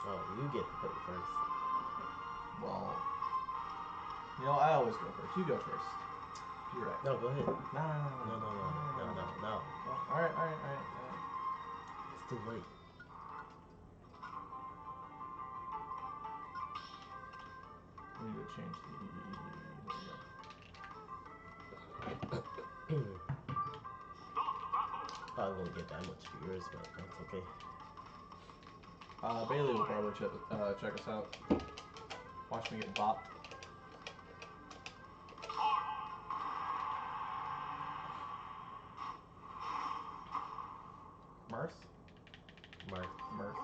Oh, you get to put it first. Well, you know, I always go first. You go first. You're right. No, go ahead. No. No, no, no, no, no, no, no. Alright. It's too late. We need to change the... There we go. Probably won't get that much viewers, but that's okay. Bailey will probably check us out. Watch me get bopped. Mirth? Mark. Mirth.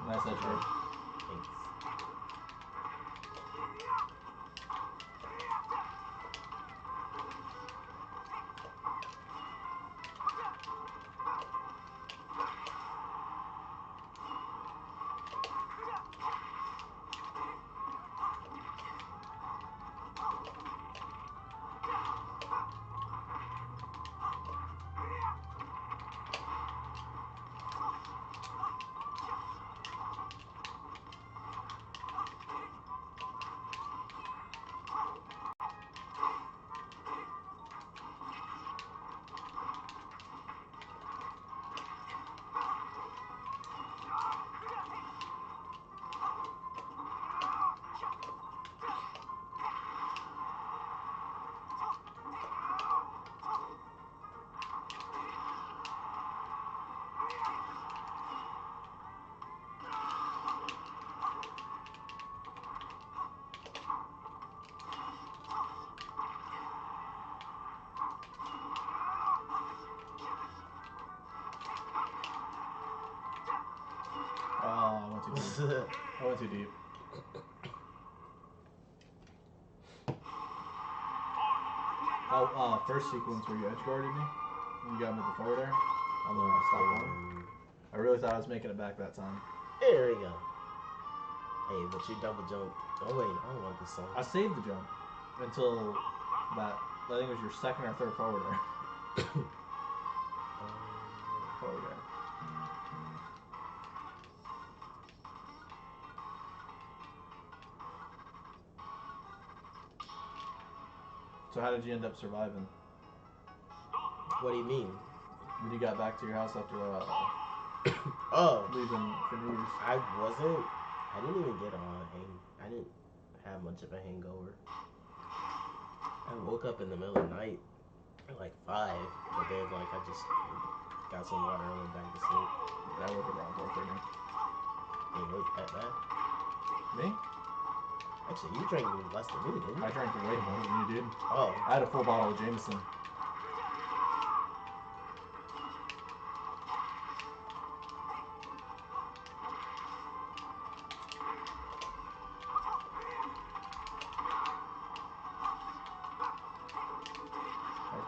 Nice edge guard. Thanks. I went too deep. I went too deep. Oh, first sequence where you edge guarded me. You got me at the forward air. On the stop one. I really thought I was making it back that time. There we go. Hey, but you double jumped. Oh wait, I don't want this song. I saved the jump until that. I think it was your second or third forward air. Forward air. So how did you end up surviving? What do you mean? When you got back to your house after leaving for New Year's? I didn't even get I didn't have much of a hangover. I woke up in the middle of the night at like 5, but then like I just got some water and went back to sleep. I woke up around 4:30. Hey, was that bad? Me? Actually, you drank less than me, didn't you? I drank way more than you did. Oh. I had a full bottle of Jameson.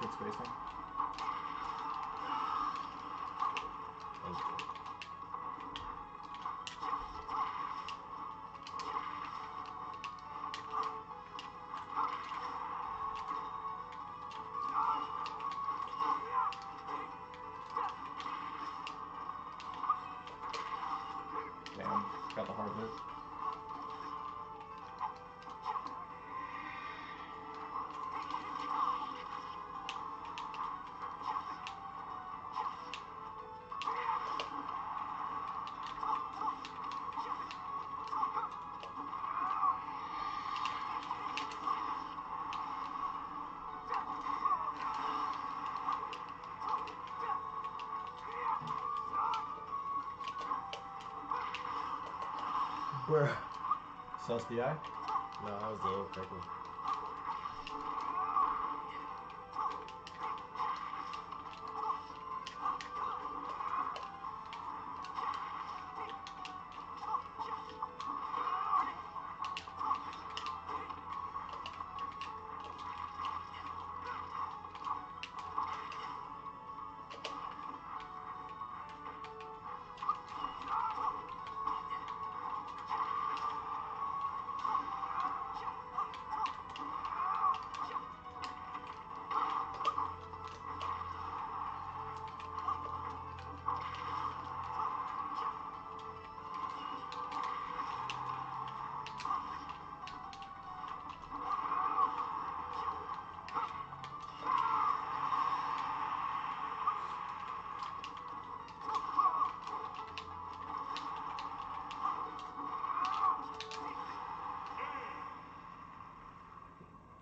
Good spacing. Thank you. Damn, got the hard hit. Bruh. Sus the eye? No, that was the aim correctly.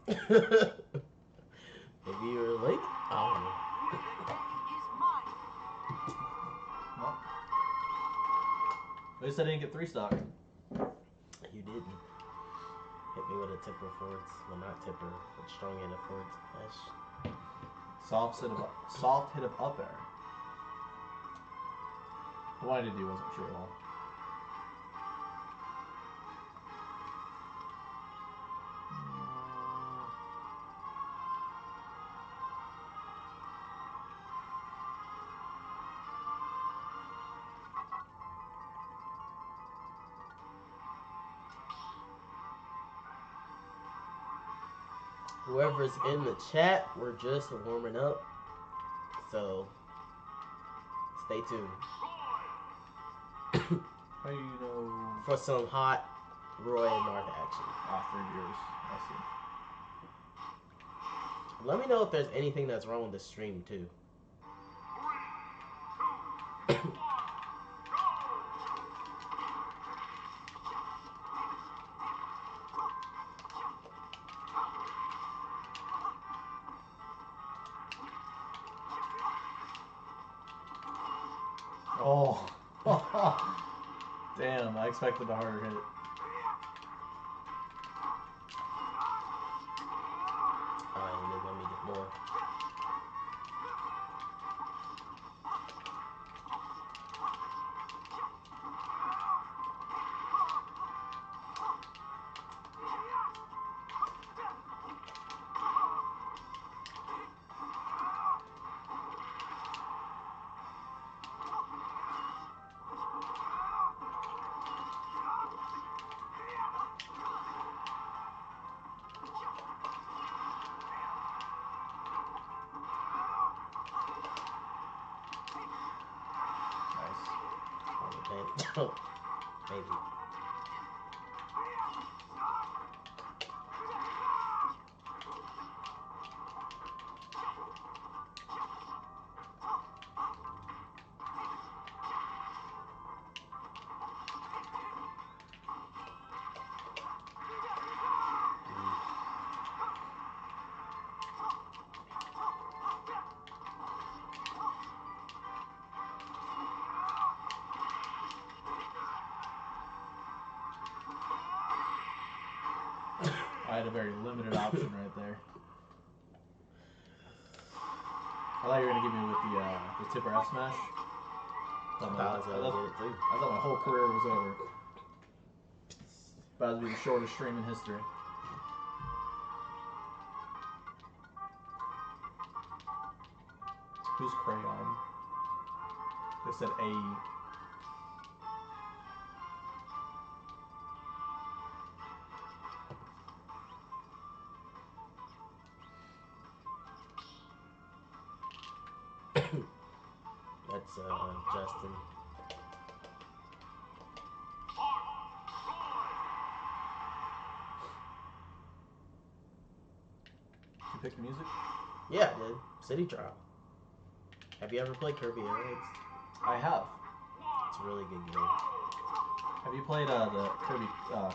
Maybe you were late. Oh. Well, at least I didn't get 3 stock. You didn't. Hit me with a tipper forwards. Well, not tipper, but strong hit of forwards. Soft hit of up air. What I did do wasn't true at all. Whoever's in the chat, we're just warming up. So, stay tuned. How do you know? For some hot Roy and Martha action. 3 viewers. I see. Let me know if there's anything that's wrong with the stream, too. Oh. Damn, I expected a harder hit. Alright, let me get more. Maybe. I had a very limited option right there. I thought you were gonna give me with the tipper F smash. I thought my whole career was over. About to be the shortest stream in history. Who's Crayon? They said AE. That's Justin. Did you pick the music? Yeah, I did. City Trial. Have you ever played Kirby Airheads? I have. It's a really good game. Have you played the Kirby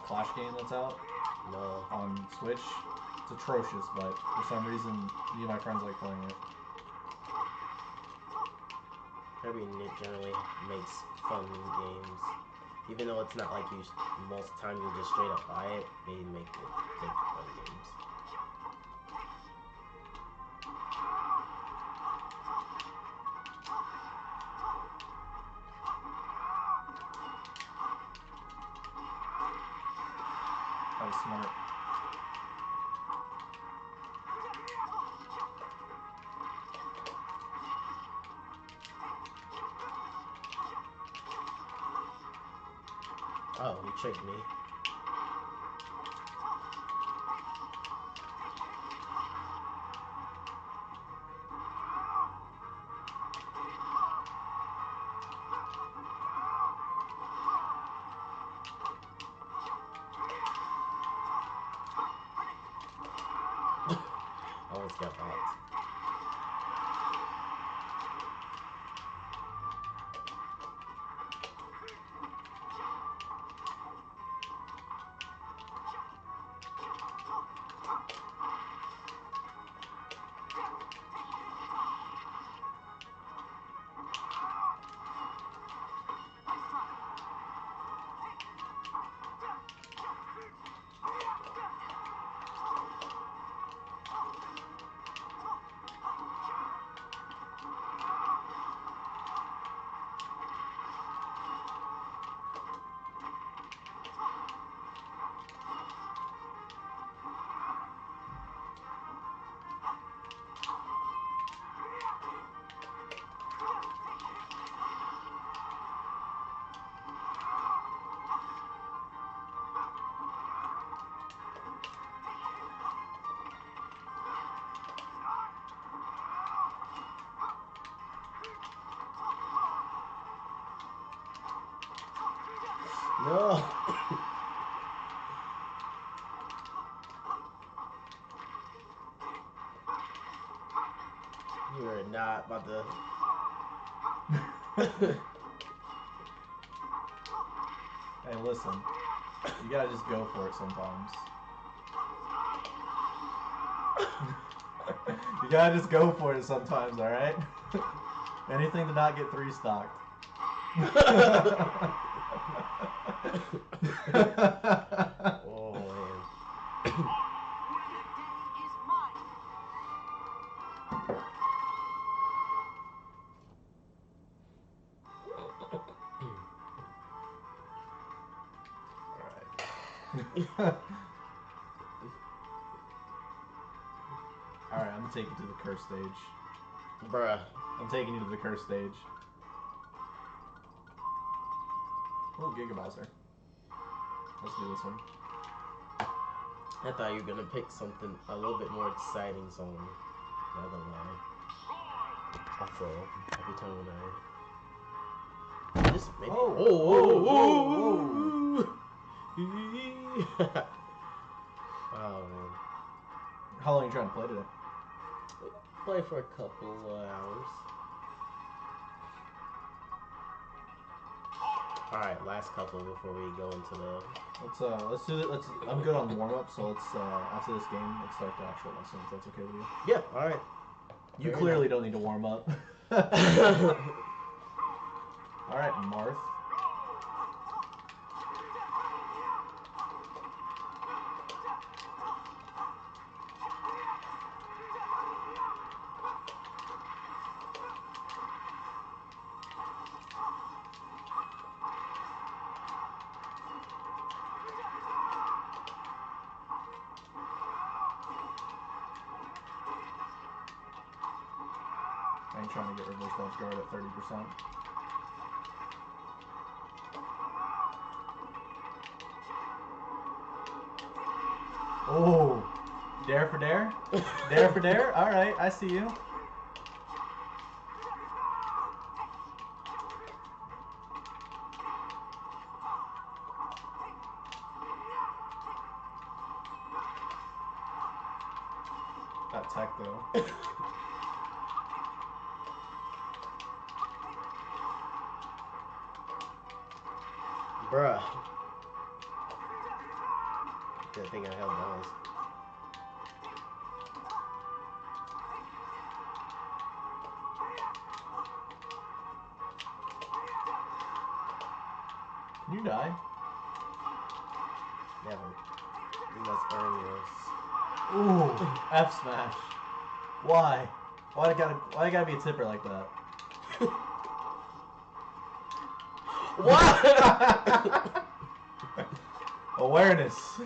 Clash game that's out? No. On Switch? It's atrocious, but for some reason, me and my friends like playing it. Kirby generally makes fun games. Even though it's not like you, most of the time you just straight up buy it, they make fun games. That was smart. Oh, you tricked me. Almost got boxed. No. You are not about to. Hey, listen. You gotta just go for it sometimes. You gotta just go for it sometimes, alright? Anything to not get 3-stocked. Oh, man. Alright, I'm gonna take you to the curse stage. Bruh. I'm taking you to the curse stage. Oh, Giga Bowser. Let's do this one. I thought you were gonna pick something a little bit more exciting song. Not gonna lie. Also, every time when I just maybe. Oh, oh man. How long are you trying to play today? Play for a couple hours. All right, last couple before we go into the. Let's do it. I'm good on warm up, so let's after this game, let's start the actual lesson. If that's okay with you. Yeah. All right. You clearly don't need to warm up. All right, Marth. I ain't trying to get reverse dodge guard at 30%. Oh, dare for dare? Dare for dare? Alright, I see you. That tech though. Bruh. Good thing I held those. Can you die? Never. You must earn yours. Ooh, F smash. Why? Why it gotta be a tipper like that? What? Awareness.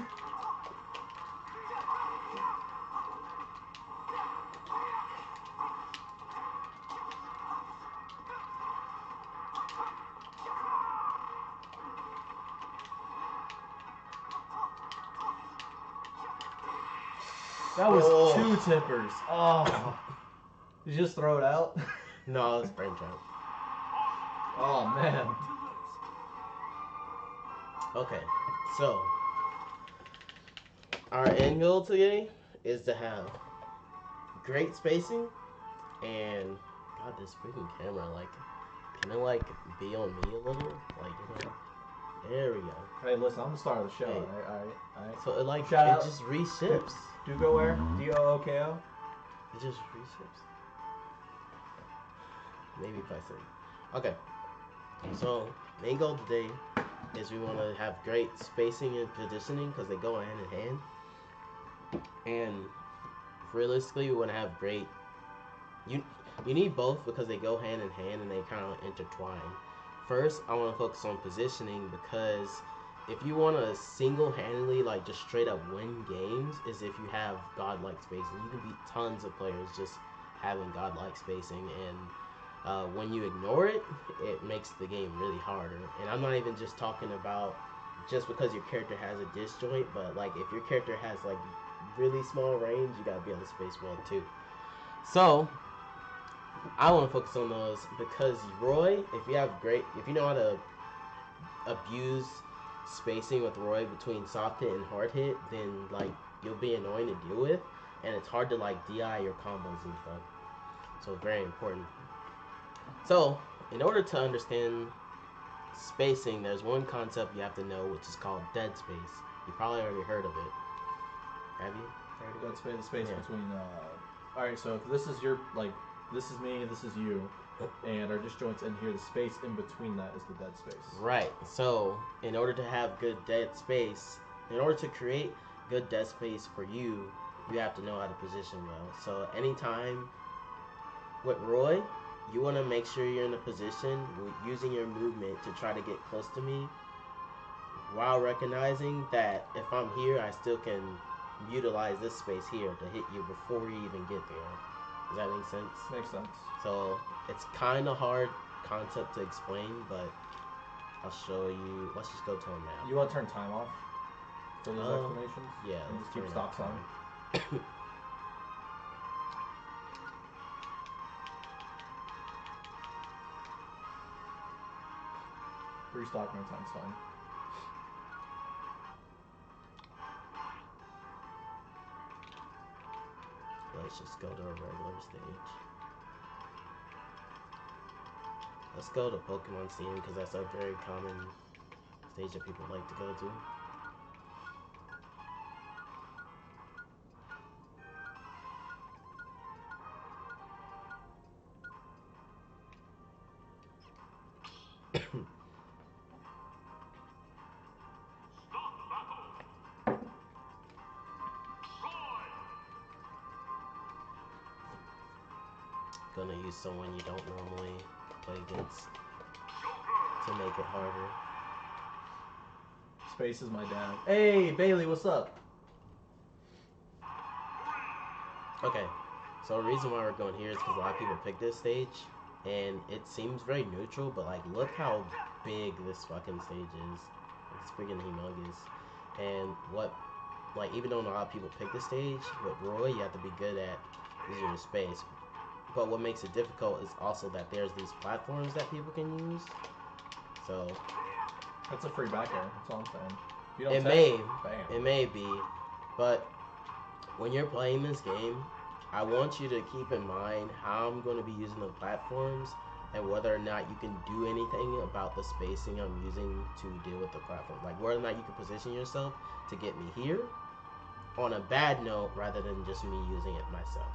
That was 2 tippers. Oh. Did you just throw it out? No, it's brain trap. Oh, man. Okay, so our end goal today is to have great spacing and God, this freaking camera, like, can it like be on me a little? Like, you know, there we go. Hey, listen, I'm the star of the show. Hey. Alright. So it like Shout it out. just reships. Do go where? DOOKO? It just reships. Maybe if I say. Okay. So main goal today is we want to have great spacing and positioning because they go hand in hand. And realistically, we want to have great. You need both because they go hand in hand and they kind of intertwine. First, I want to focus on positioning because if you want to single-handedly like just straight up win games, is if you have godlike spacing. You can beat tons of players just having godlike spacing, and when you ignore it, it makes the game really harder. And I'm not even just talking about just because your character has a disjoint, but like if your character has like really small range, you gotta be able to space well too. So I want to focus on those because Roy, if you know how to abuse spacing with Roy between soft hit and hard hit, then like you'll be annoying to deal with, and it's hard to like DI your combos and stuff. So it's very important. So in order to understand spacing, there's one concept you have to know, which is called dead space. You probably already heard of it. Have you? Dead space, the space between. All right, so if this is your this is me, this is you, and our disjoints in here, the space in between that is the dead space. Right. So in order to have good dead space, in order to create good dead space for you, you have to know how to position well. So anytime with Roy, you want to make sure you're in a position using your movement to try to get close to me, while recognizing that if I'm here, I still can utilize this space here to hit you before you even get there. Does that make sense? Makes sense. So it's kind of hard concept to explain, but I'll show you. Let's just go to a map. You want to turn time off for those explanations? Yeah. And just keep stop sign. Restock my time's fine. Let's just go to a regular stage. Let's go to Pokemon Stadium because that's a very common stage that people like to go to. Gonna use someone you don't normally play against to make it harder. Space is my dad. Hey, Bailey, what's up? Okay, so the reason why we're going here is because a lot of people pick this stage, and it seems very neutral, but like, look how big this fucking stage is. It's freaking humongous. And what, like, even though a lot of people pick this stage, with Roy, you have to be good at using your space. But what makes it difficult is also that there's these platforms that people can use. So that's a free back air. That's all I'm saying. You don't it may be, but when you're playing this game, I want you to keep in mind how I'm going to be using the platforms and whether or not you can do anything about the spacing I'm using to deal with the platform. Like whether or not you can position yourself to get me here on a bad note rather than just me using it myself.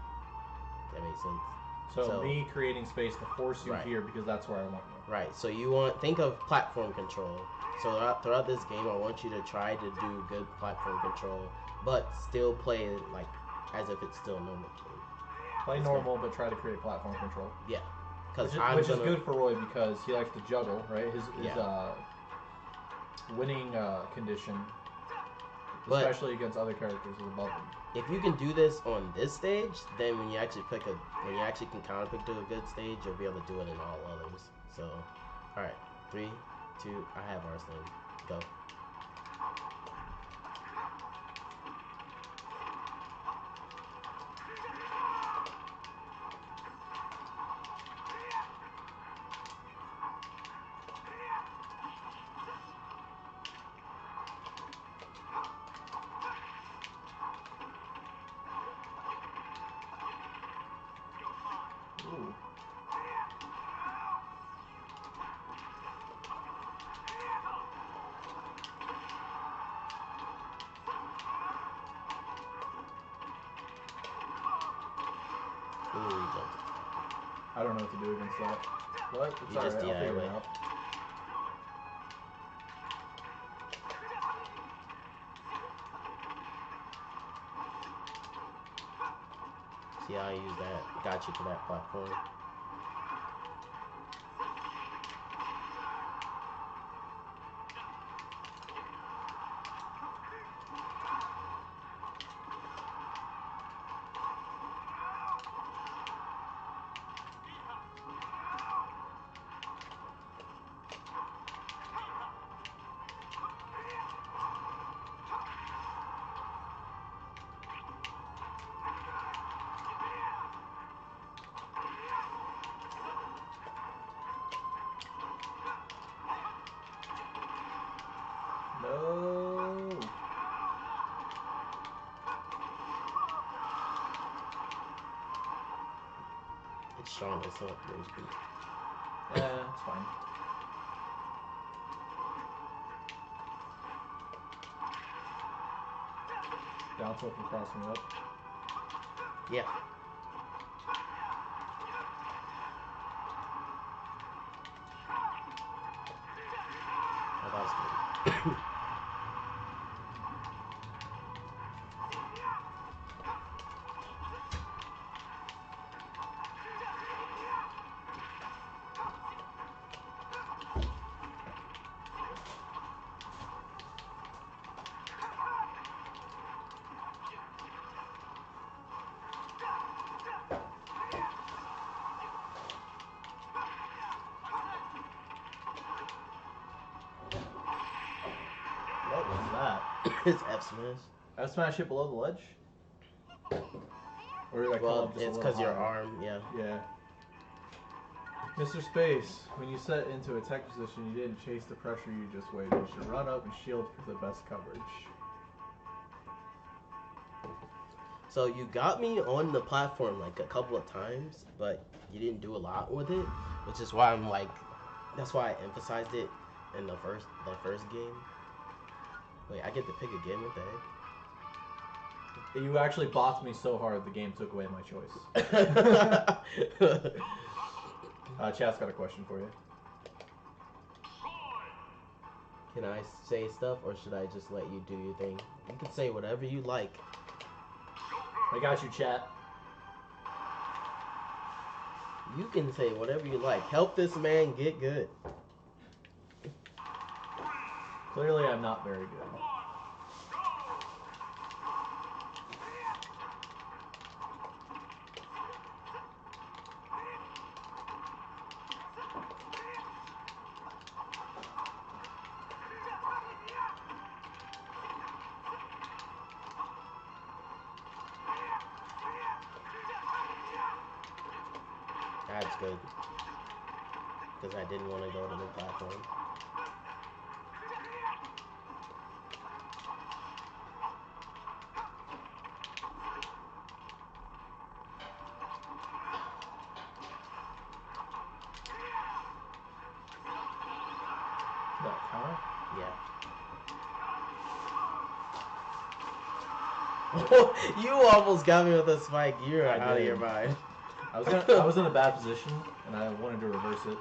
That makes sense. So me creating space to force you here because that's where I want you. Right. So think of platform control. So throughout this game, I want you to try to do good platform control, but still play like as if it's still a normal game. Play normal, but try to create platform control. Yeah. Which is good for Roy because he likes to juggle, right? His winning condition, especially against other characters, is above him. If you can do this on this stage, then when you actually can counter pick to a good stage, you'll be able to do it in all others. So, all right, 3, 2, I have Arslan. Go. Ooh. Ooh, he jumped. I don't know what to do against that. What? It's you just right. I'll figure DIY. it out. See how I use that? Got you to that platform. strongest, so Yeah, it's fine. Down tilt and crossing up. yeah. Oh, that was good. What was that? It's F smash. F smash hit below the ledge? Or did I come Well, up just a it's little because your higher? arm, yeah. Yeah. Mr. Space, when you set into attack position, you didn't chase the pressure, you just waited. You should run up and shield for the best coverage. So you got me on the platform like a couple of times, but you didn't do a lot with it, which is why I'm like, that's why I emphasized it in the first game. Wait, I get to pick again with that. You actually boxed me so hard the game took away my choice. Chat's got a question for you. Can I say stuff or should I just let you do your thing? You can say whatever you like. I got you, chat. You can say whatever you like. Help this man get good. Clearly, I'm not very good. That's good. Because I didn't want to go to the platform. That counter? Yeah. You almost got me with a spike. You're out of your mind. I was in a bad position, and I wanted to reverse it.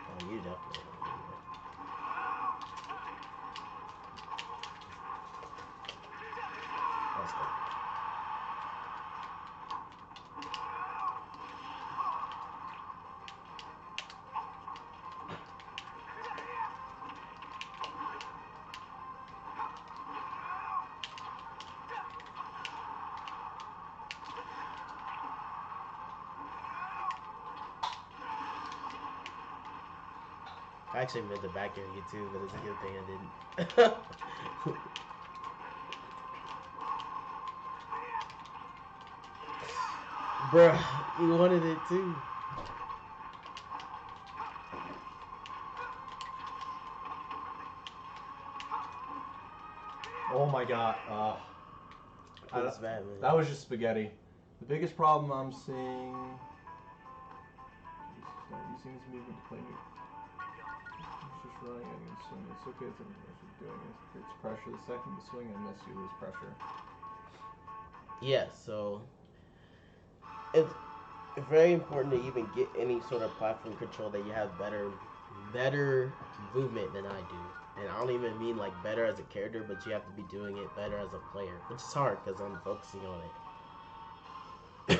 Oh, you definitely. That's good. I actually meant to back air you too, but it's a good thing I didn't. Bruh, you wanted it too. Oh my god. That's bad, man. That was just spaghetti. The biggest problem I'm seeing... He's not using his movement to play me. He's just running at you and swinging. It's okay if you're doing it. It creates pressure. The second you swing and miss, you lose pressure. Yeah, so it's very important to even get any sort of platform control that you have better movement than I do. And I don't even mean like better as a character, but you have to be doing it better as a player, which is hard because I'm focusing on it.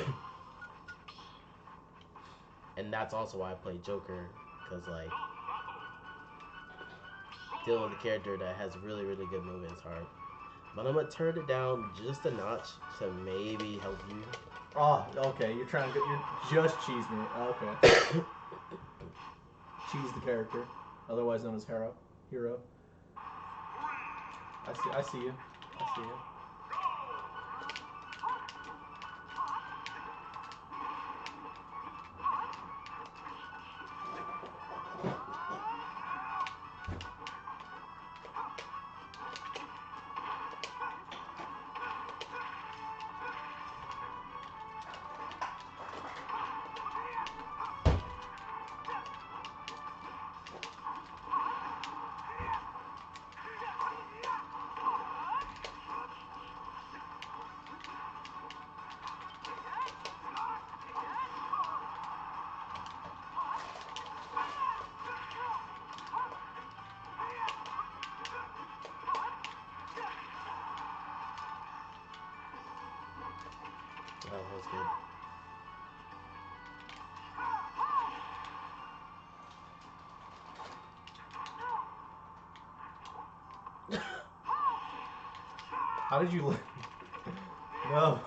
And that's also why I play Joker, because like dealing with a character that has really, really good movement is hard. But I'm gonna turn it down just a notch to maybe help you. Oh, okay. You're trying to you just cheese me. Okay. Cheese the character, otherwise known as Hero. I see you. I see you. Oh, that was good. How did you? No.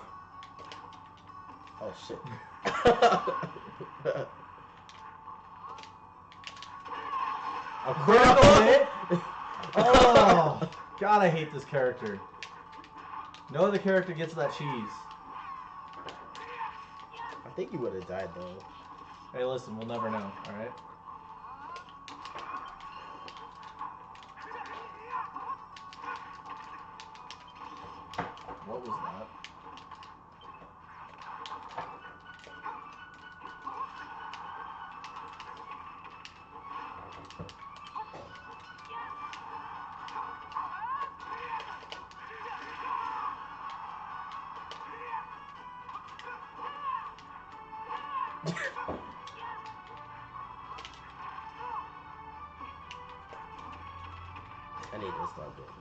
Oh shit. A critical hit? Oh, God, I hate this character. No other character gets that cheese. I think you would have died though. Hey, listen, we'll never know, alright? What was that? I need to stop doing that.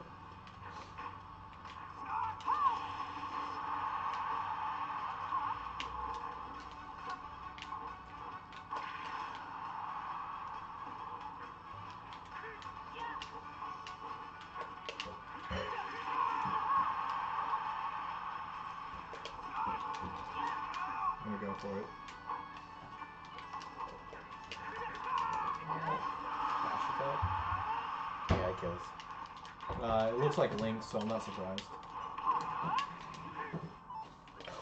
I'm gonna go for it. Dash attack? Yeah, it kills. It looks like Link, so I'm not surprised.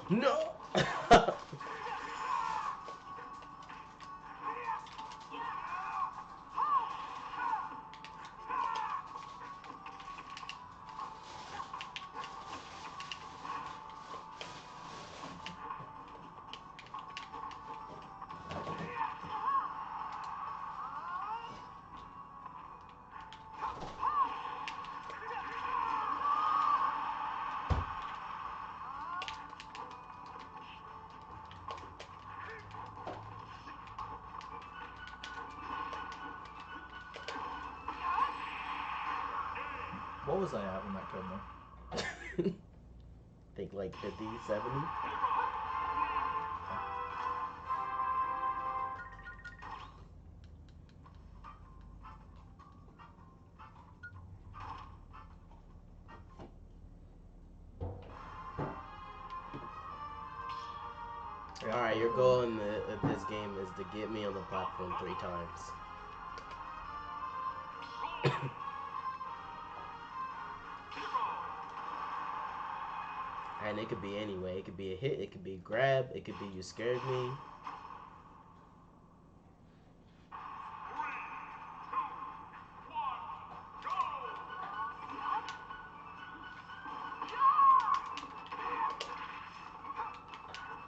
No! What was I at when that killed me? Think like 50, 70. Yeah, Alright, your goal in this game is to get me on the platform 3 times. And it could be any way. It could be a hit, it could be a grab, it could be you scared me.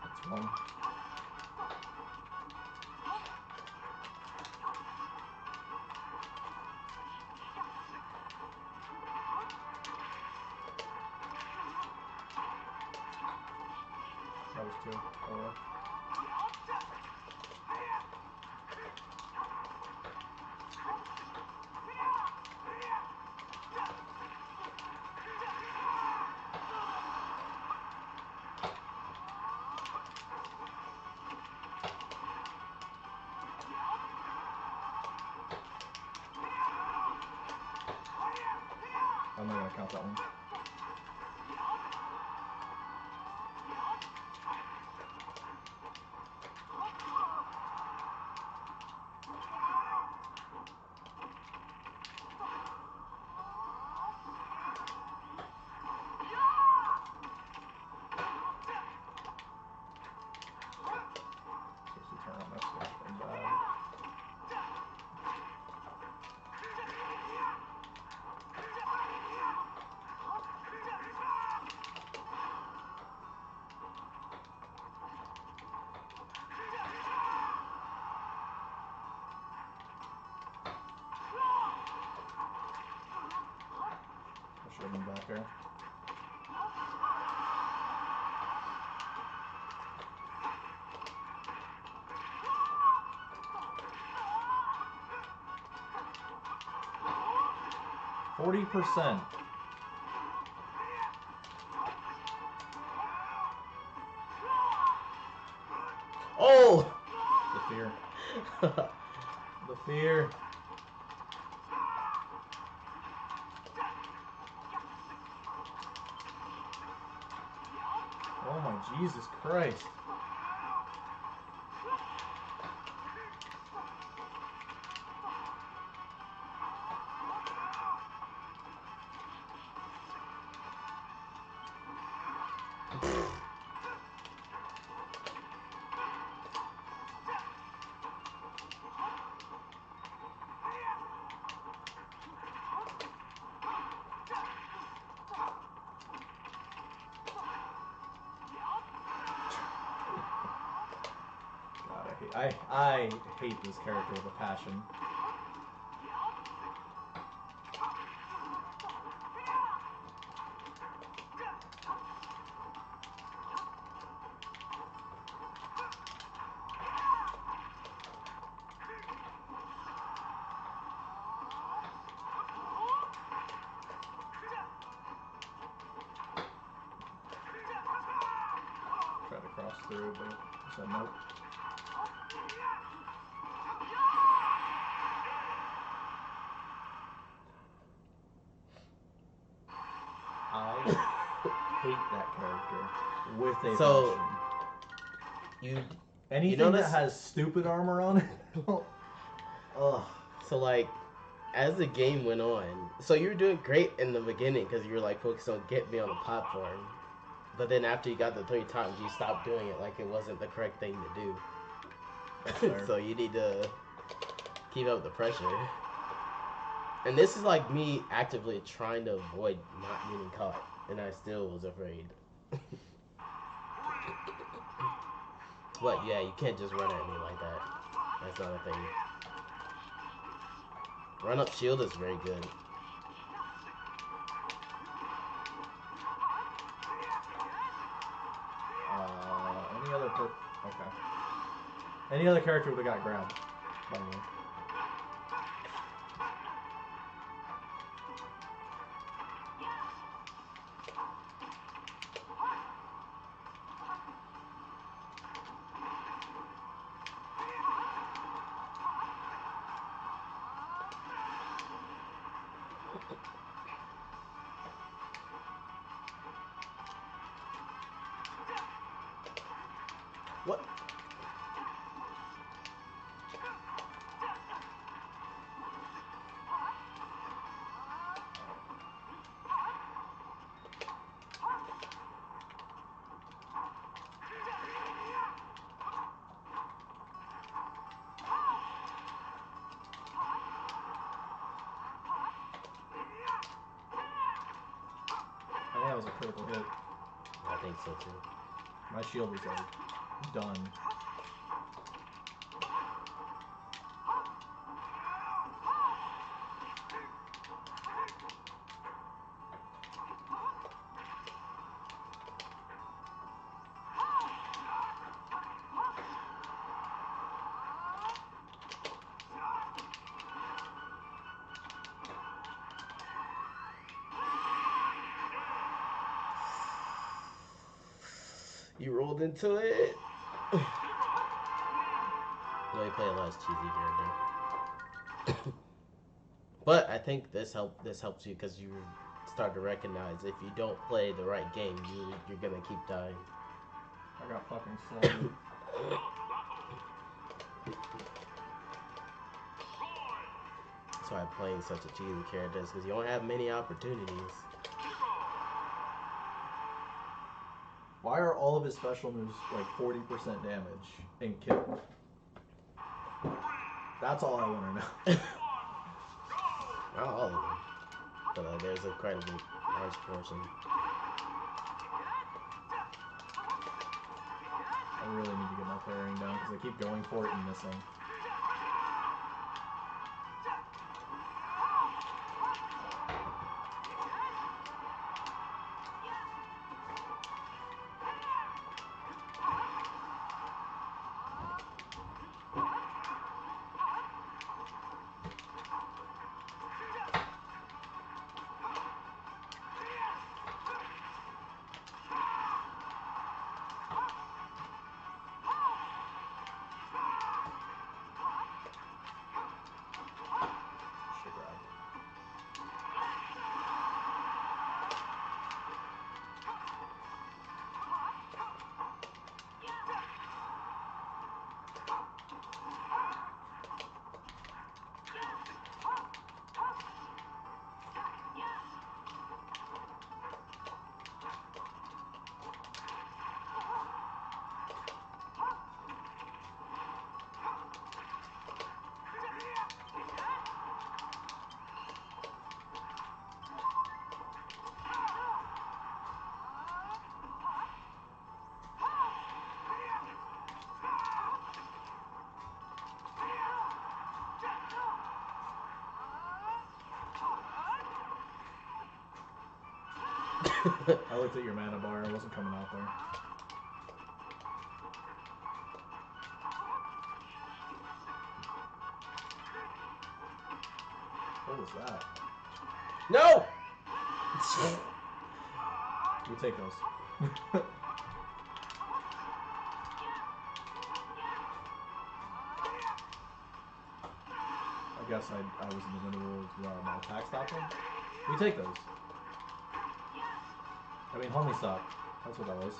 That's one. That was two. Oh well. I'm not gonna count that one. Supposed to turn on my switch from bad. I should have been back here. %. Oh! The fear. The fear. Oh my Jesus Christ. God, I hate this character with a passion. Tried to cross through, but I said nope. I hate that character with a So, passion. Anything that has stupid armor on it. Ugh. So like, as the game went on, so you were doing great in the beginning because you were like focused on get me on the platform, but then after you got the 3 times, you stopped doing it like it wasn't the correct thing to do. That's fair. So you need to keep up the pressure. And this is like me actively trying to avoid not getting caught, and I still was afraid. But yeah, you can't just run at me like that. That's not a thing. Run up shield is very good. Any other character would have got grabbed, by the way. What? I think that was a critical hit. I think so too. My shield was like done. You rolled into it. Let me play a less cheesy character. But I think this helps you because you start to recognize if you don't play the right game, you're gonna keep dying. I got fucking slaughtered. That's why playing such a cheesy character is because you don't have many opportunities. Why are all of his special moves like 40% damage and kill? That's all I want to know. Not all of them, but there's a quite a big large portion. I really need to get my parrying down because I keep going for it and missing. I looked at your mana bar. It wasn't coming out there. What was that? No! We take those. I guess I was in the middle of my attack stopping. We take those. I mean, homie stop. That's what that was.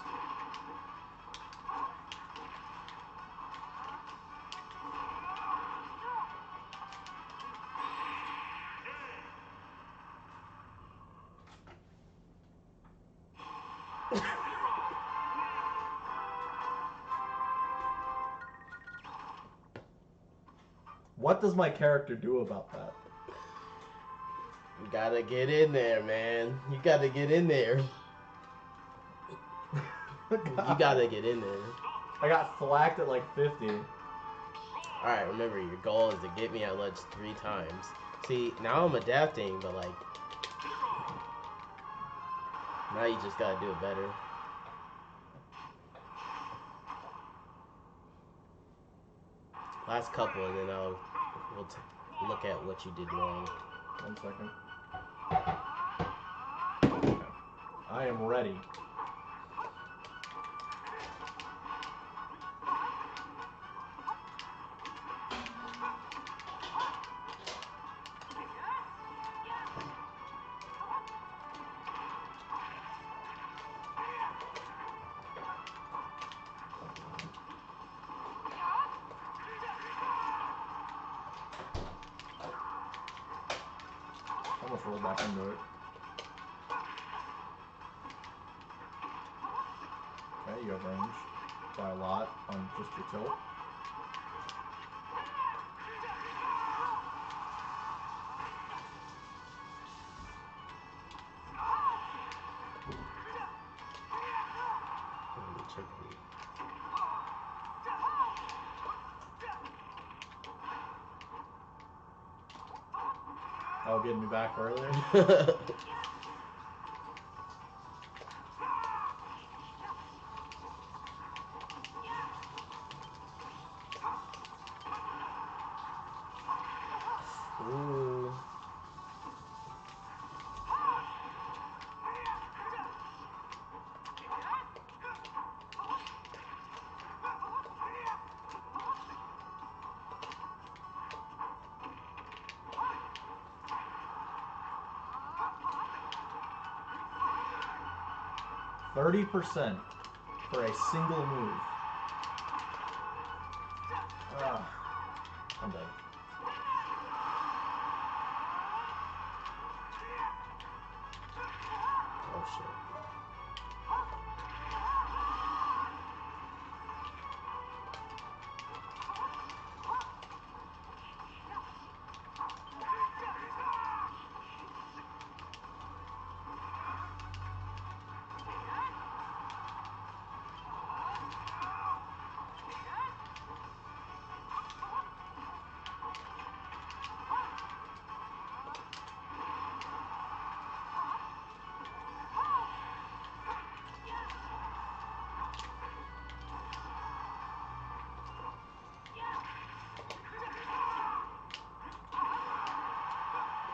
What does my character do about that? You gotta get in there, man. You gotta get in there. You gotta get in there. I got thwacked at like 50. Alright, remember, your goal is to get me at ledge 3 times. See, now I'm adapting, but like... Now you just gotta do it better. Last couple, and then we'll look at what you did wrong. 1 second. I am ready. Almost rolled back into it. Okay, you have range by a lot on just your tilt. Oh, getting me back earlier? Ooh. %30 for a single move. I'm dead. Oh shit.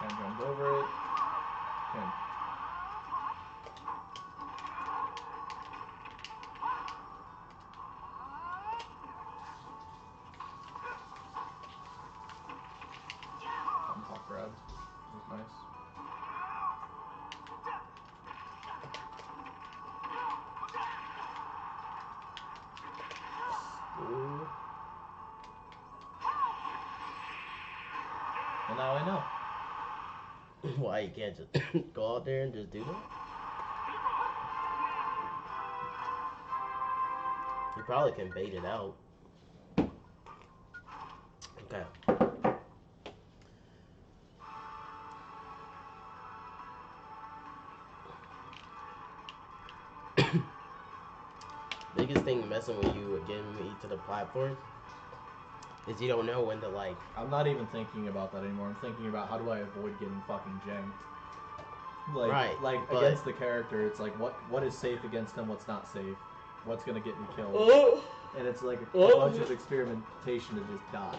And jumped over it. And hawk grab. That was nice. Ooh. And now I know. Why you can't just go out there and just do that? You probably can bait it out. Okay. Biggest thing messing with you with getting me to the platform is you don't know when to like. I'm not even thinking about that anymore. I'm thinking about how do I avoid getting fucking janked. Right, like but against the character. It's like what is safe against him, what's not safe, what's gonna get me killed, and it's like a bunch of experimentation to just die.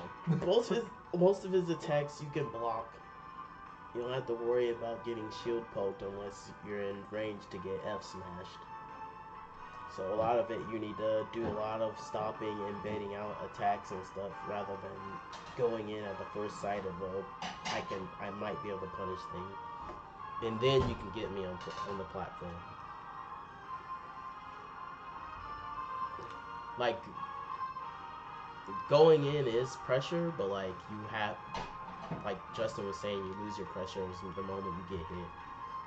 most of his attacks you can block. You don't have to worry about getting shield poked unless you're in range to get F smashed. So a lot of it you need to do a lot of stopping and baiting out attacks and stuff rather than going in at the first sight of I might be able to punish thing. And then you can get me on the platform. Like going in is pressure, but like you have, like Justin was saying, you lose your pressure the moment you get hit.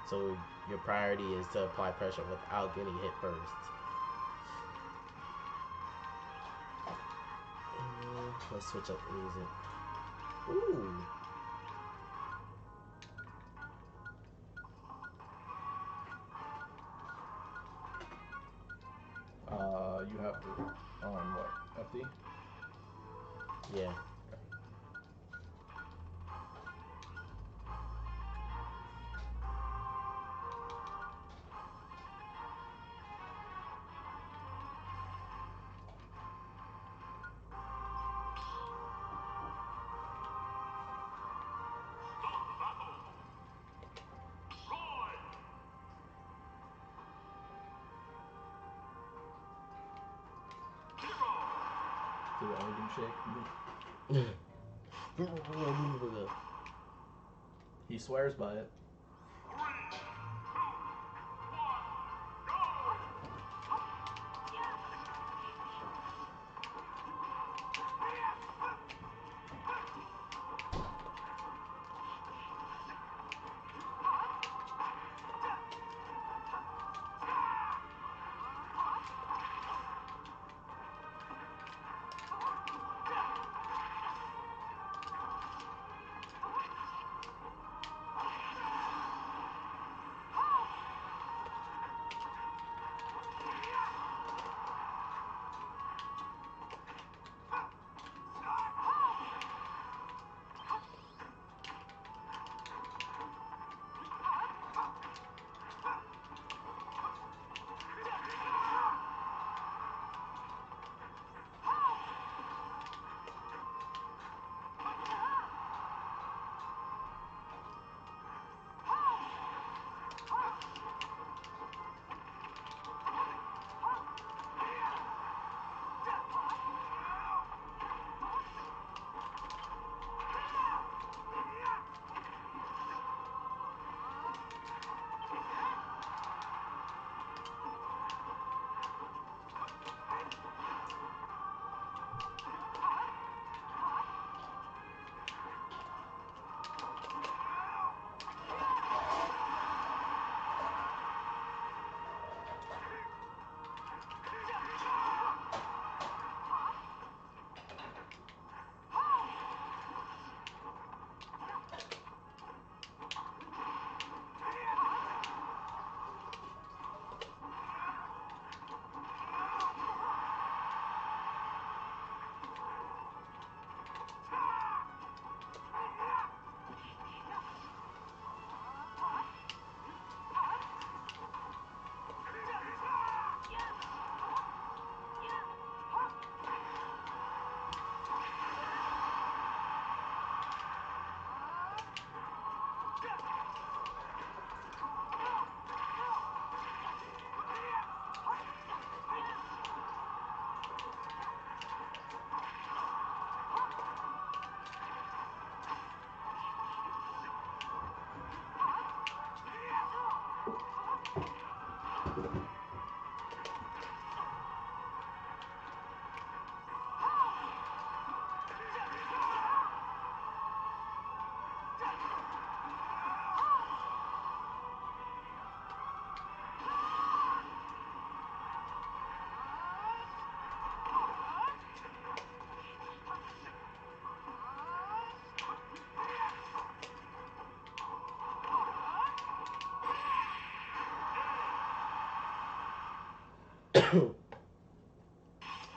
So your priority is to apply pressure without getting hit first. Let's switch up the music. Ooh. You have to on what FD? Yeah. Do the organ shake. He swears by it.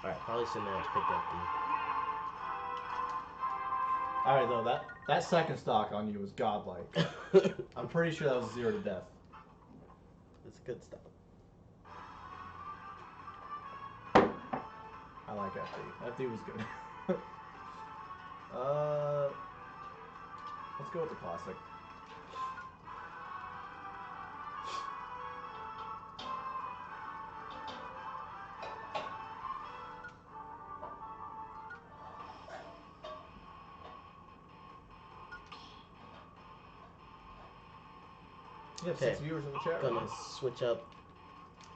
Alright, probably shouldn't have picked up the. Alright, though, That second stock on you was godlike. I'm pretty sure that was 0 to death. It's good stuff. I like FD. FD was good. Let's go with the classic. You have 6 viewers in the chat Gonna right now. switch up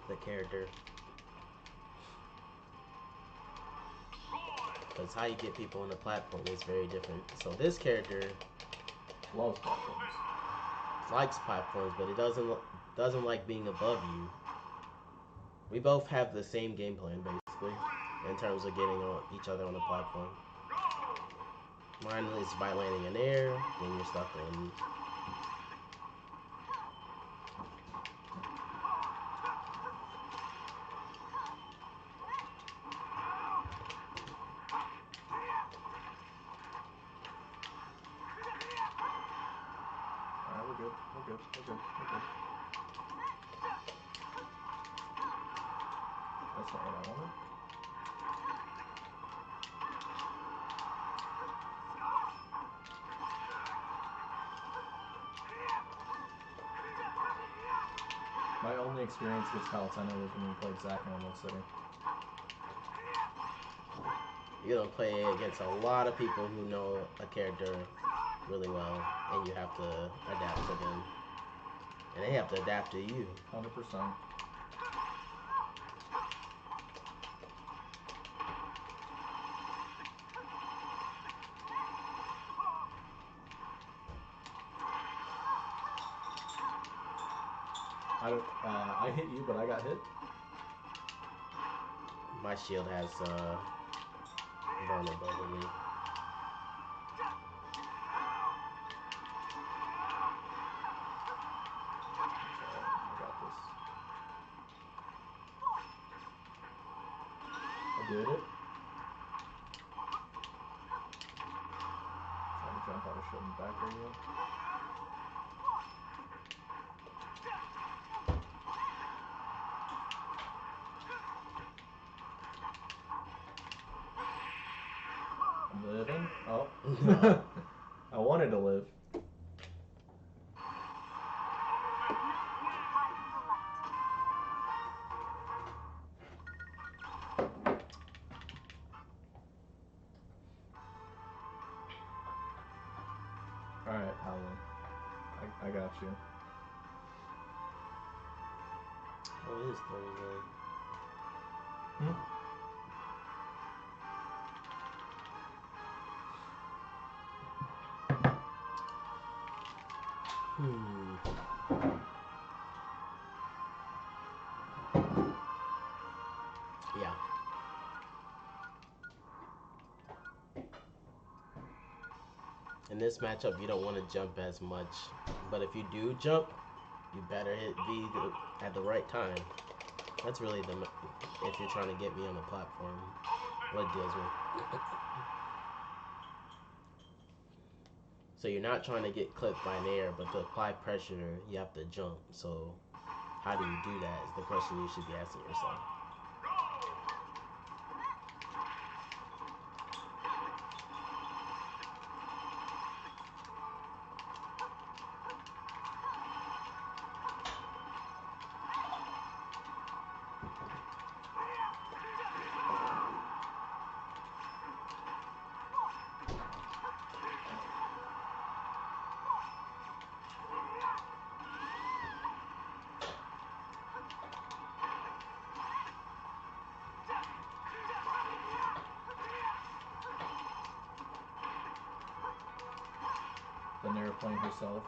the character. Because how you get people on the platform is very different. So this character Loves platforms. likes platforms, but it doesn't like being above you. We both have the same game plan basically in terms of getting each other on the platform. Mine is by landing in air, then you're stuck on. Alright, we're good. We're good. We're good. We're good. That's not what I wanted. My only experience with Palutena was when we played Zack in Emerald City. You're gonna play against a lot of people who know a character really well, and you have to adapt to them, and they have to adapt to you. 100%. I hit you, but I got hit. My shield has vulnerability. I got this. I did it. Trying to jump out of shit and back there again. I'm living. Oh. I wanted to live. Alright, Howlin. I got you. Oh, it is Thursday. Yeah. In this matchup, you don't want to jump as much, but if you do jump, you better hit V at the right time. That's really if you're trying to get me on the platform, what it deals with. So you're not trying to get clipped by an air, but to apply pressure, you have to jump. So how do you do that is the question you should be asking yourself. The airplane herself.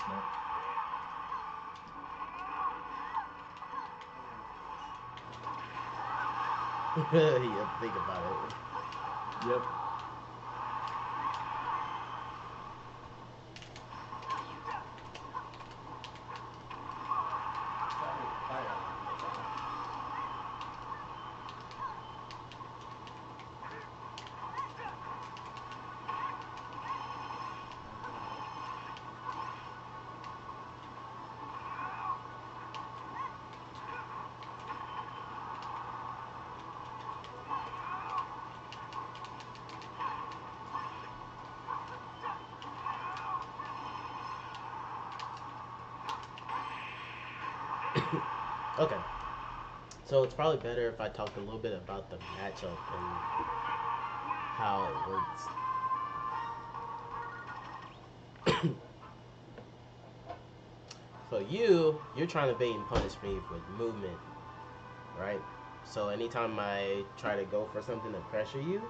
unfortunate. Yeah, think about it. Yep. Okay. So it's probably better if I talk a little bit about the matchup and how it works. So you're trying to bait and punish me with movement, right? So anytime I try to go for something to pressure you,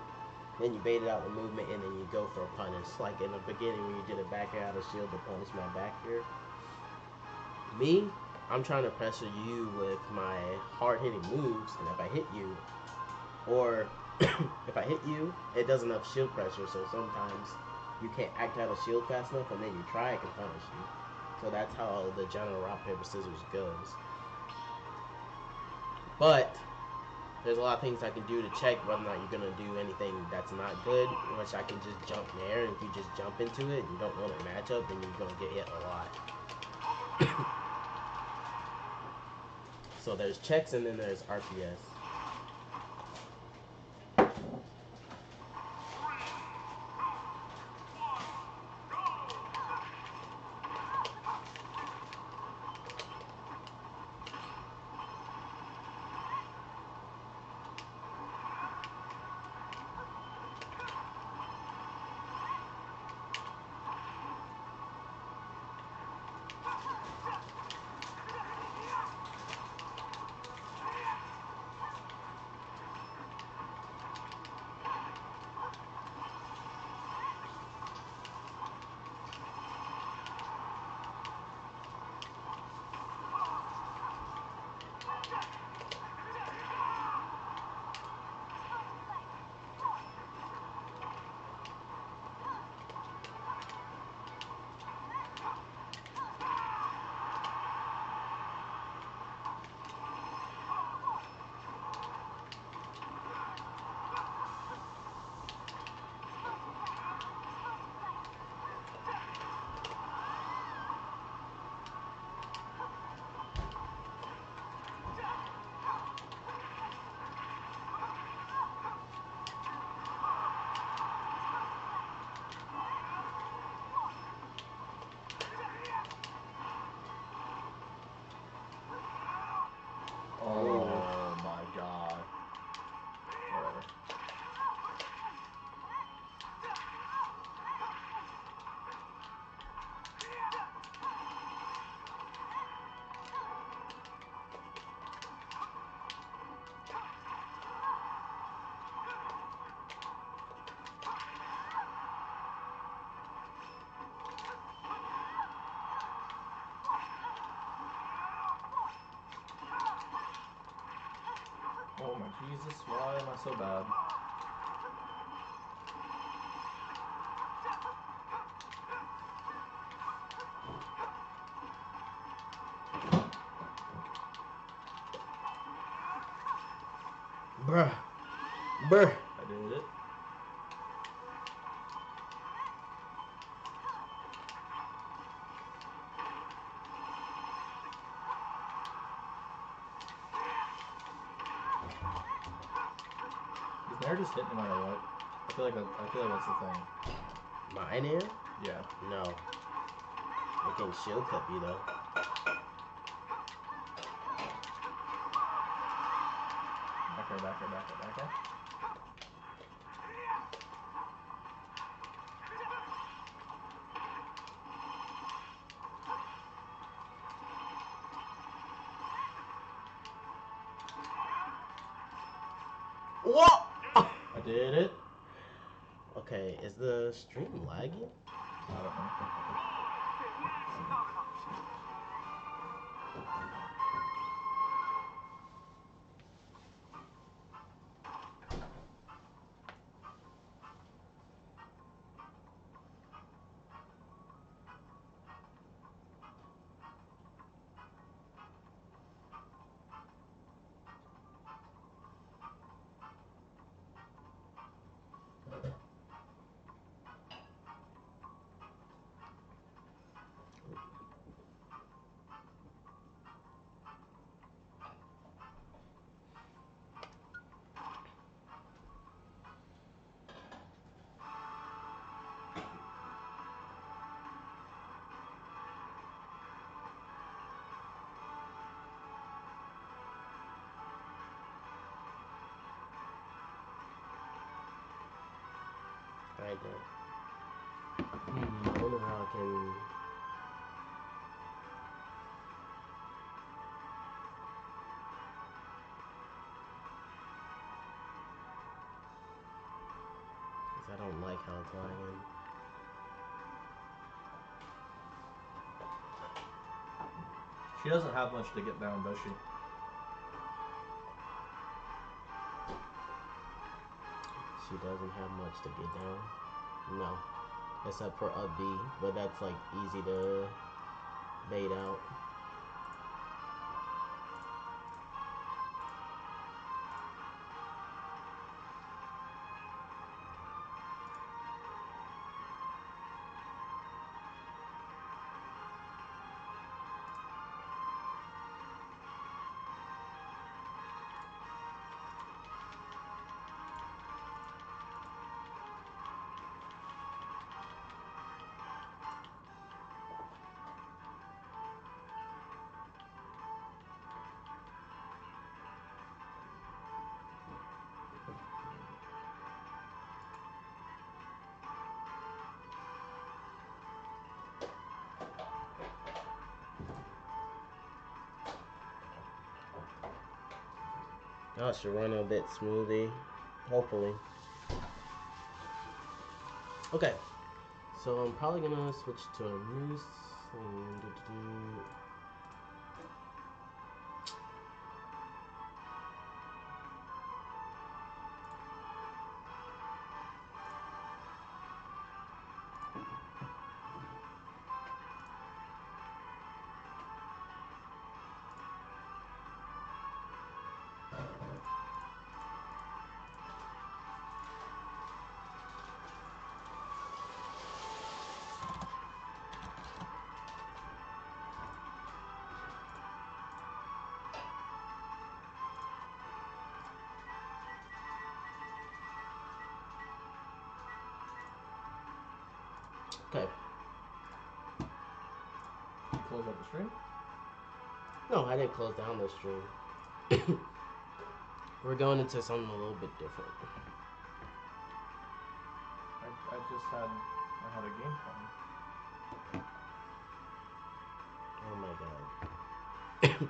then you bait it out the movement and then you go for a punish. Like in the beginning when you did a back air out of shield to punish my back here. Me, I'm trying to pressure you with my hard hitting moves, and if I hit you, or if I hit you, it does enough shield pressure, so sometimes you can't act out a shield fast enough, and then you try, I can punish you. So that's how the general rock, paper, scissors goes. But there's a lot of things I can do to check whether or not you're going to do anything that's not good, which I can just jump there, and if you just jump into it and you don't know the matchup, then you're going to get hit a lot. So there's checks and then there's RPS. Oh my god. Whatever. Oh my Jesus, why am I so bad? Bruh. Bruh. I did it. Does Nair just hit no matter what? I feel like that's the thing. Mine air? Yeah. No. It can shield clip you though. Back air, back air, back air, back air. What? I did it. Okay, is the stream lagging? I don't know. kinda. Hmm. I wonder how I can. Cause I don't like how it's lagging. She doesn't have much to get down, does she? She doesn't have much to get down. No. Except for up B, but that's like easy to bait out. Now it should run a bit smoothly, hopefully. Okay, so I'm probably gonna switch to a new scene. Okay. Close out the stream? No, I didn't close down the stream. We're going into something a little bit different. I had a game plan. Oh my god.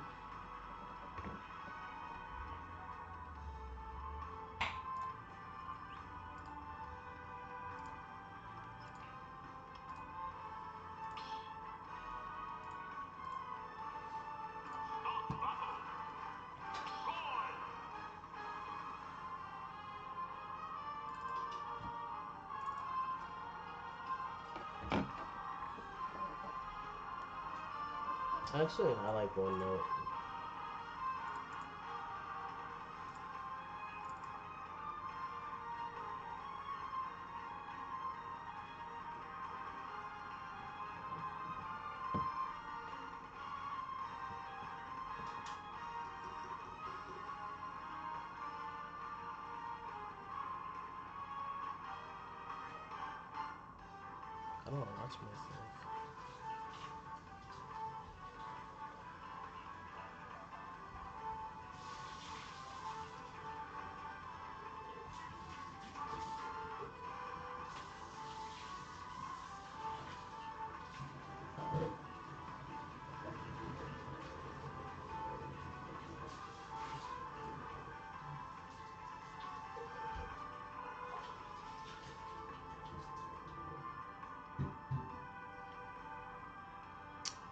Actually, I like one note. I don't want to watch myself.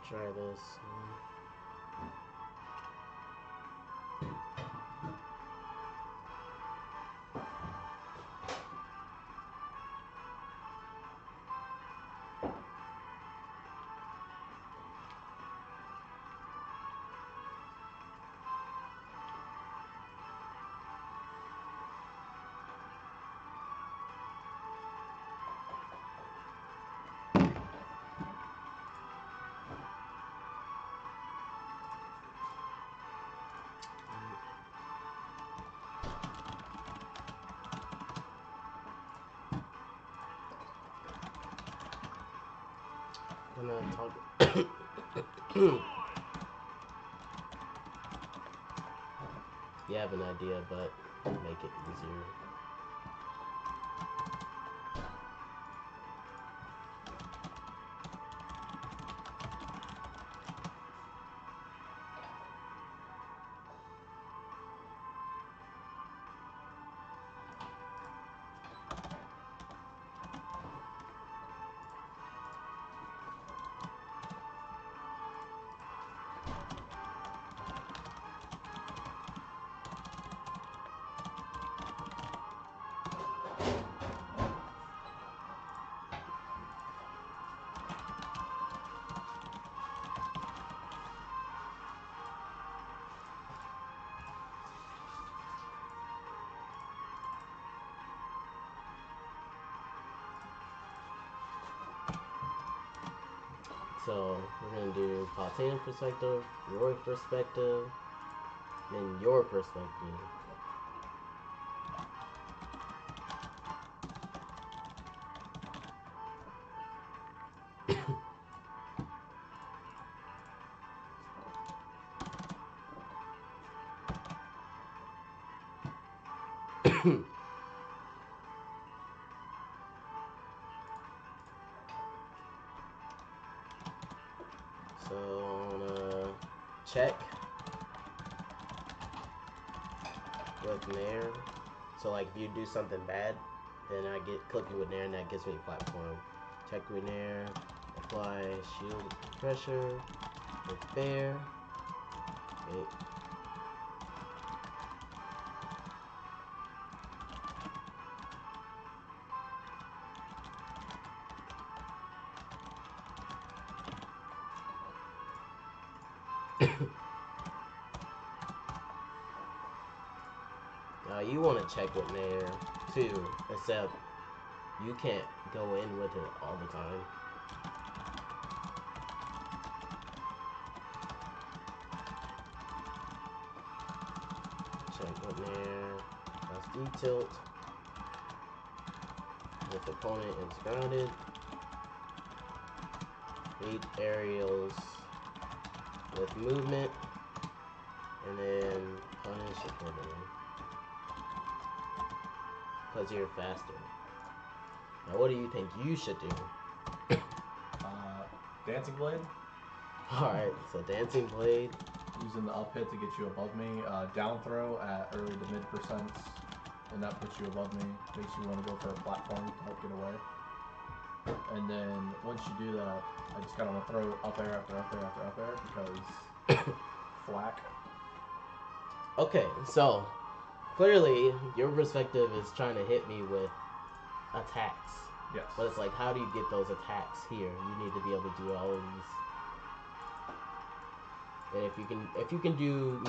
Try this. I'm gonna talk. You have an idea, but make it easier. So we're gonna do Palutena perspective, your perspective, then your perspective. So I'm gonna check with Nair. So like if you do something bad, then I get click with Nair and that gives me a platform. Check with Nair, apply shield pressure with fair. Okay. You want to check with Nair too, except you can't go in with it all the time. Check with Nair. That's D-tilt. If the opponent is grounded, 8 aerials with movement, and then punish accordingly. Because you're faster. Now, what do you think you should do? Dancing Blade. Alright, so Dancing Blade. Using the up hit to get you above me. Down throw at early to mid percents. And that puts you above me. Makes you want to go for a platform to help get away. And then once you do that, I just kind of want to throw up air after up air after up air because flack. Okay, so clearly your perspective is trying to hit me with attacks. Yes. But it's like, how do you get those attacks here? You need to be able to do all of these. And if you can do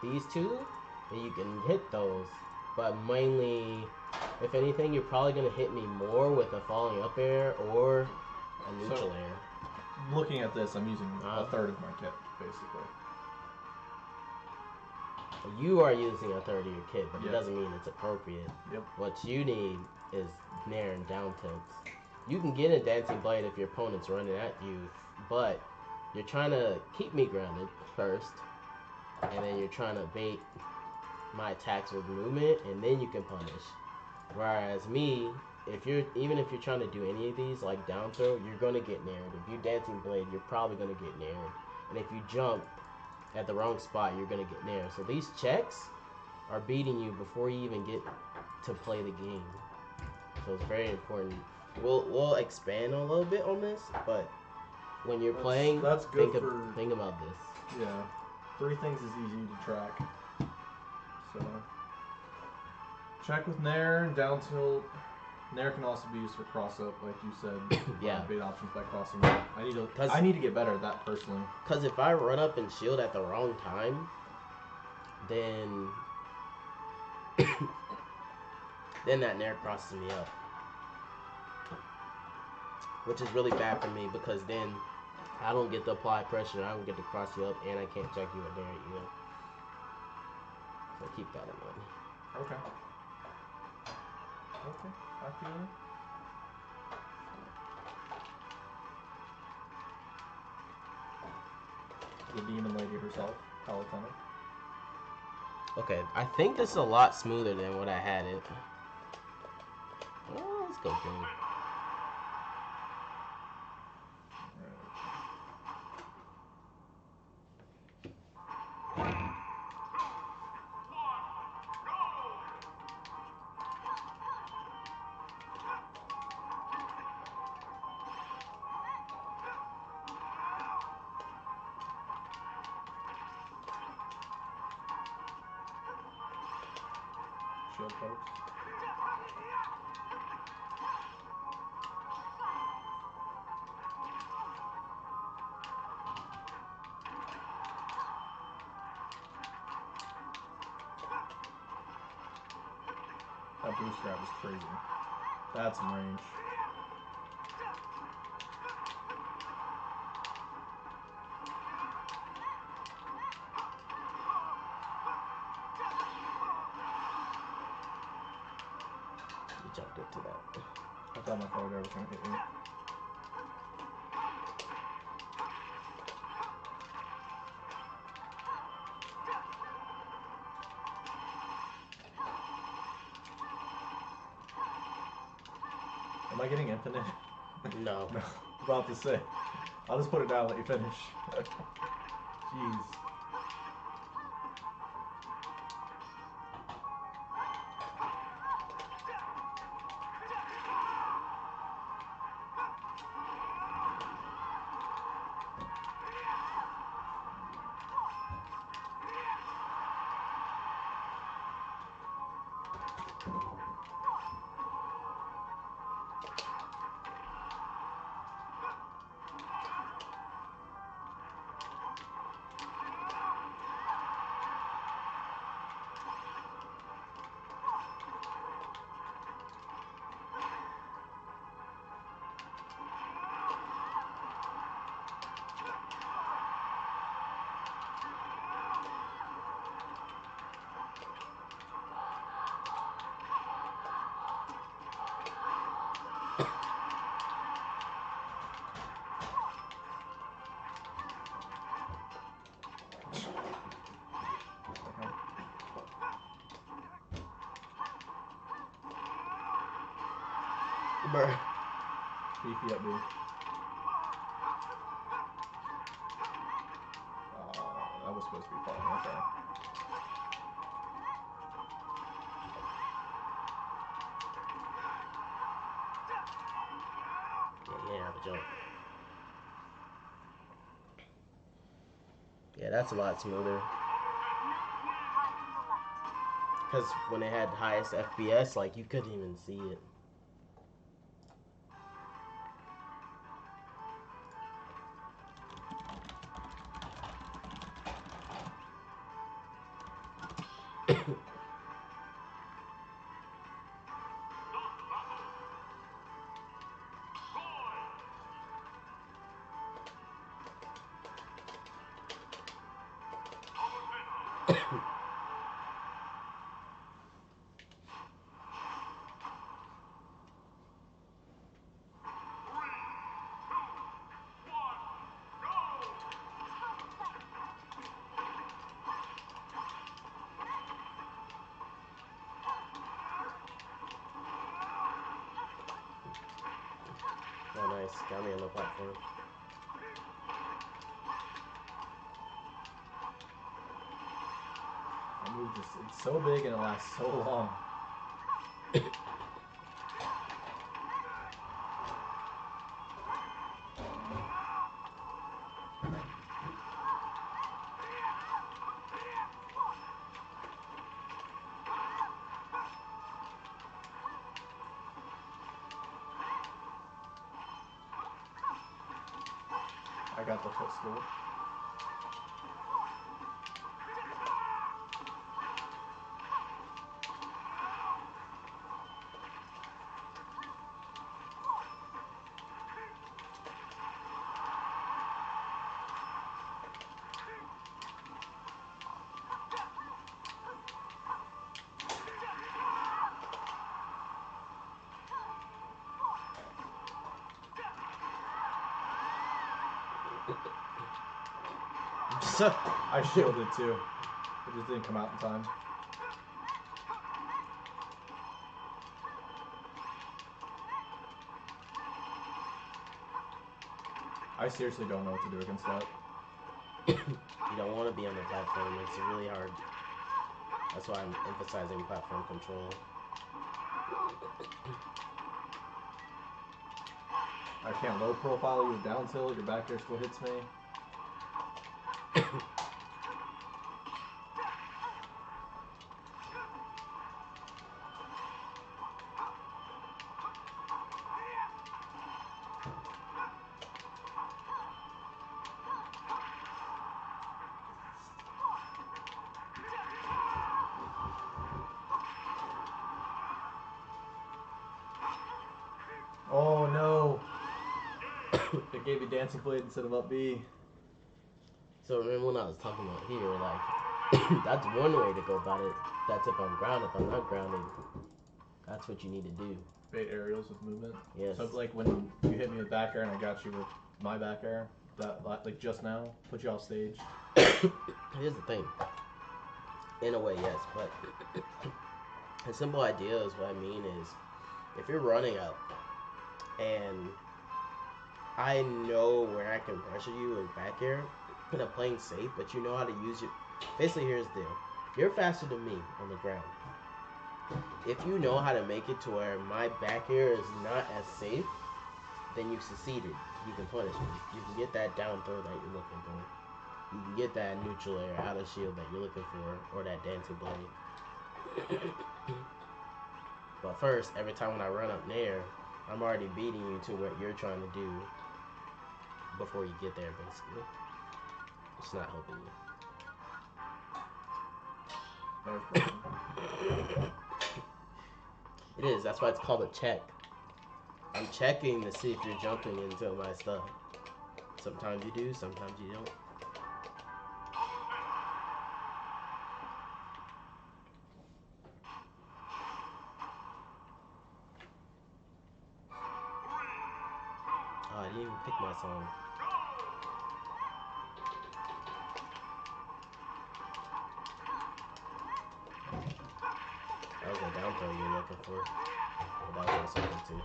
these two, then you can hit those. But mainly, if anything, you're probably gonna hit me more with a falling up air or a neutral air. Looking at this, I'm using a third of my kit, basically. You are using a third of your kit, but Yep. it doesn't mean it's appropriate. Yep. What you need is Nair and down tilts. You can get a Dancing Blade if your opponent's running at you, but you're trying to keep me grounded first, and then you're trying to bait my attacks with movement, and then you can punish. Whereas me, even if you're trying to do any of these, like down throw, you're gonna get nared. If you Dancing Blade, you're probably gonna get nared. And if you jump at the wrong spot, you're gonna get nared. So these checks are beating you before you even get to play the game. So it's very important. We'll expand a little bit on this, but when you're playing, that's good think about this. Yeah, 3 things is easy to track. So check with Nair and down tilt. Nair can also be used for cross up, like you said. Yeah. Bait options by crossing up. I need to get better at that personally. Because if I run up and shield at the wrong time, then then that Nair crosses me up, which is really bad for me because then I don't get to apply pressure, I don't get to cross you up, and I can't check you with Nair either. So keep that in mind. Okay. Okay, I feel it. The demon lady herself, Palutena. Okay, I think this is a lot smoother than what I had it. Oh, let's go through. Shield pokes. That boost grab is crazy. That's some range. jumped into that. I thought my forward air was going to hit you. Am I getting infinite? No. No. About to say. I'll just put it down and let you finish. Jeez. Bruh. Beefy up, dude. That was supposed to be falling. Okay. Yeah, have a jump. Yeah, that's a lot smoother. Because when it had highest FPS, like, you couldn't even see it. Oh, nice. Got me on the platform. That move just, it's so big and it lasts so long. I got the footstool. I shielded too. It just didn't come out in time. I seriously don't know what to do against that. You don't want to be on the platform. It's really hard. That's why I'm emphasizing platform control. I can't low profile you with down tilt. Your back air still hits me. Oh no! It gave me dancing blade instead of up B. So remember when I was talking about here, like, that's one way to go about it. That's if I'm grounded. If I'm not grounded, That's what you need to do. Bait aerials with movement. Yes. So like when you hit me with back air and I got you with my back air, that like just now, put you off stage. Here's the thing. In a way, yes, but a simple idea is what I mean is if you're running up and I know where I can pressure you with back air, and I'm playing safe, but you know how to use it. Basically, here's the deal. You're faster than me on the ground. If you know how to make it to where my back air is not as safe, then you succeeded. You can punish me. You can get that down throw that you're looking for. You can get that neutral air out of shield that you're looking for, or that dancing blade. But first, every time when I run up there, I'm already beating you to what you're trying to do before you get there, basically. It's not helping you. It is. That's why it's called a check. I'm checking to see if you're jumping into my stuff. Sometimes you do, sometimes you don't. Oh, I didn't even pick my song. That was a down throw you were looking for. But that was also good too.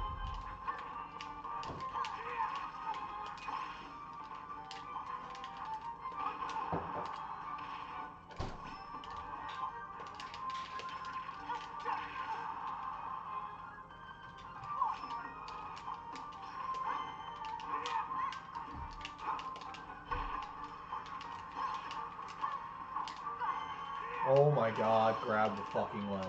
Oh my god, grab the fucking ledge.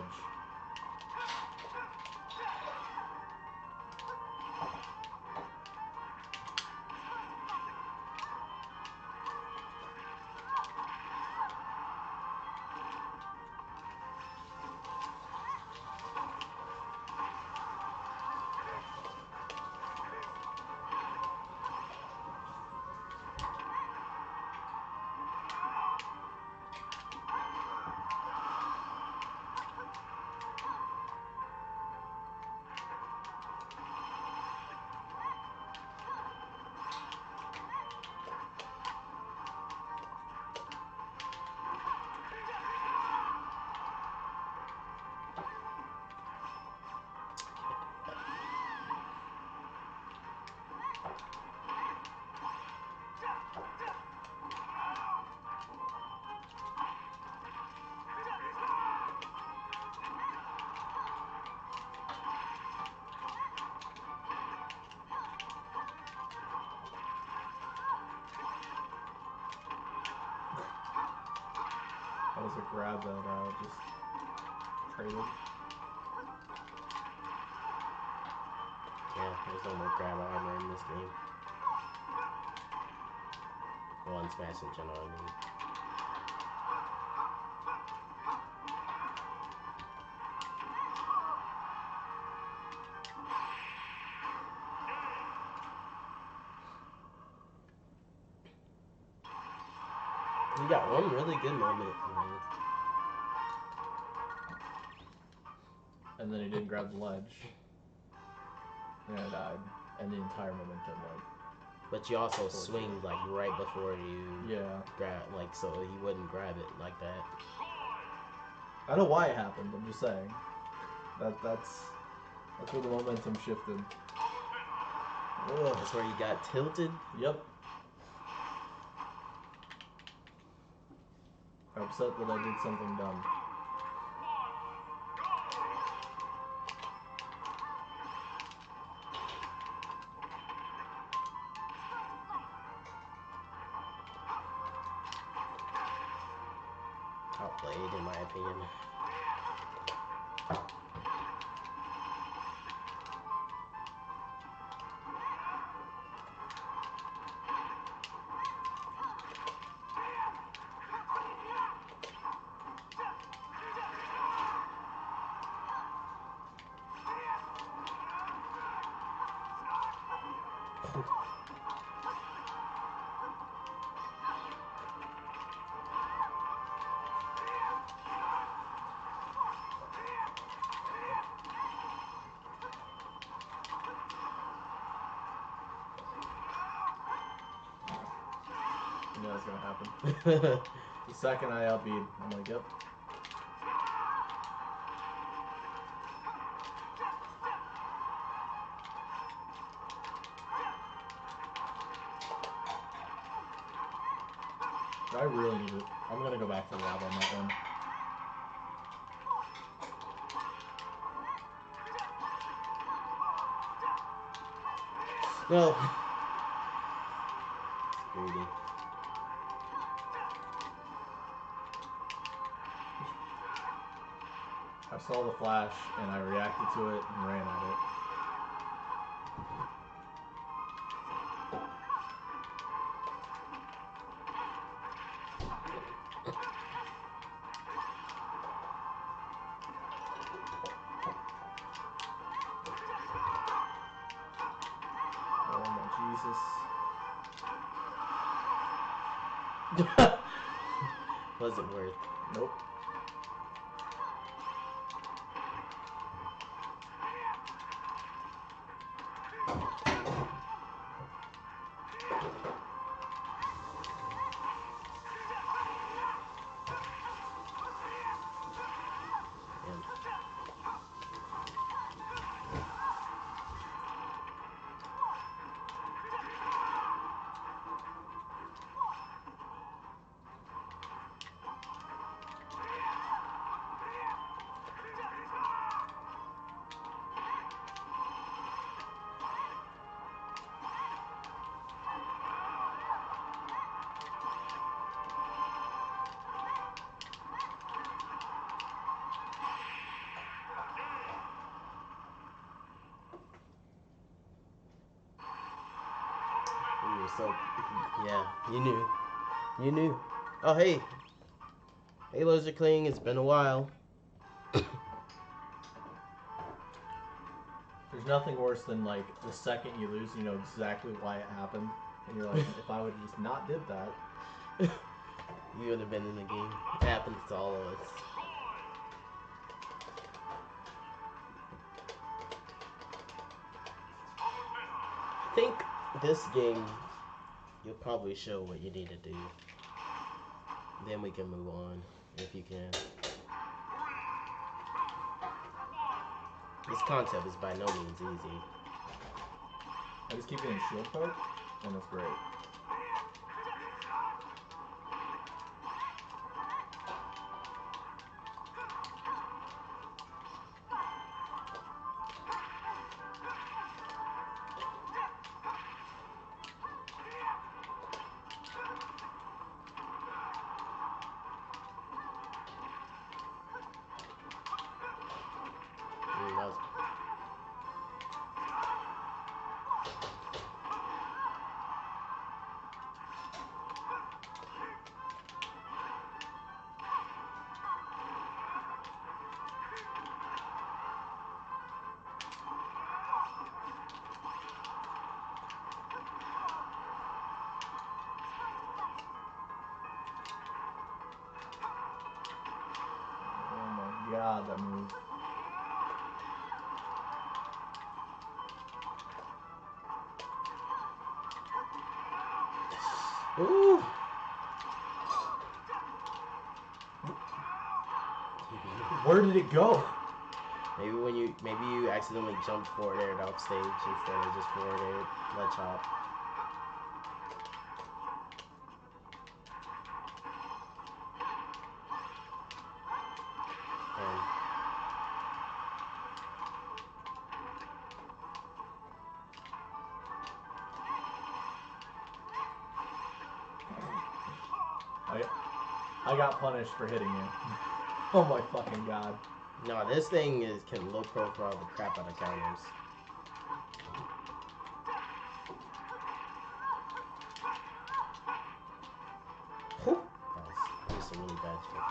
That was a grab that just traded. Yeah, there's no more grab armor in this game. One smash in general, I mean. You got one really good moment, man. And then he didn't grab the ledge. And I died. And the entire momentum, like. But you also swing like right before you grab, like so he wouldn't grab it like that. I know why it happened. I'm just saying. That's where the momentum shifted. Ugh. That's where you got tilted. Yep. I'm upset that I did something dumb. Outplayed, in my opinion. was gonna happen. The second I LB'd, I'm like, yep. I really need it. I'm gonna go back to the lab on that one. No. Greedy. I saw the flash and I reacted to it and ran at it. Oh my Jesus. Wasn't worth. Nope. So, yeah, you knew. You knew. Oh, hey. Halos are clean. It's been a while. There's nothing worse than like the second you lose, you know exactly why it happened, and you're like, if I would have just not did that, You would have been in the game. It happens to all of us. I think this game, you'll probably show what you need to do. Then we can move on, if you can. This concept is by no means easy. I just keep getting shield poke, and it's great. That was... Oh my god, that move. Ooh! Where did it go? Maybe you accidentally jumped forward aired off stage instead of just forward aired let chop. I got punished for hitting you. Oh my fucking god. No, this thing can low profile the crap out of counters. Whew. That was a really bad trick.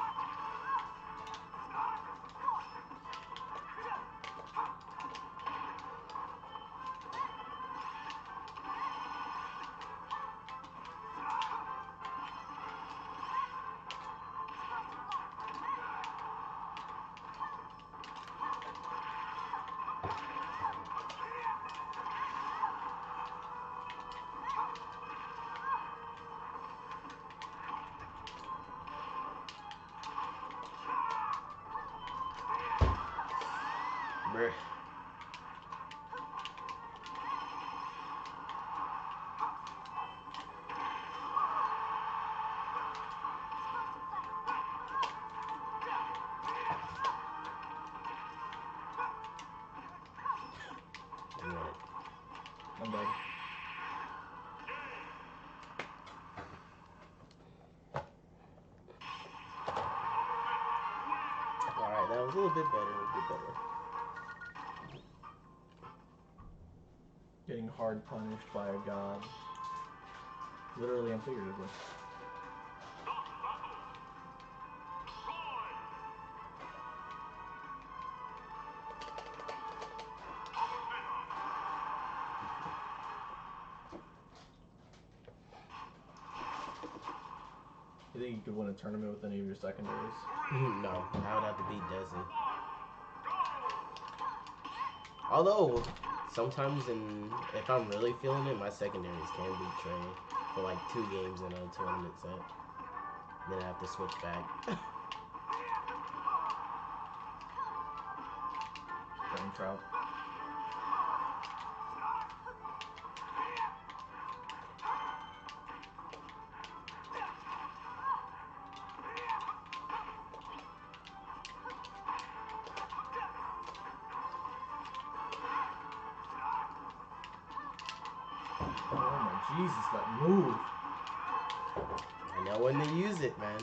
Bruh. I'm dead. Alright, that was a little bit better. Getting hard punished by a god. Literally and figuratively. You think you could win a tournament with any of your secondaries? No, I would have to beat Desi. Although, sometimes if I'm really feeling it, my secondaries can beat Trey for like 2 games in a tournament set. Then I have to switch back. Brain trout. Oh my Jesus, that move! I know when to use it, man.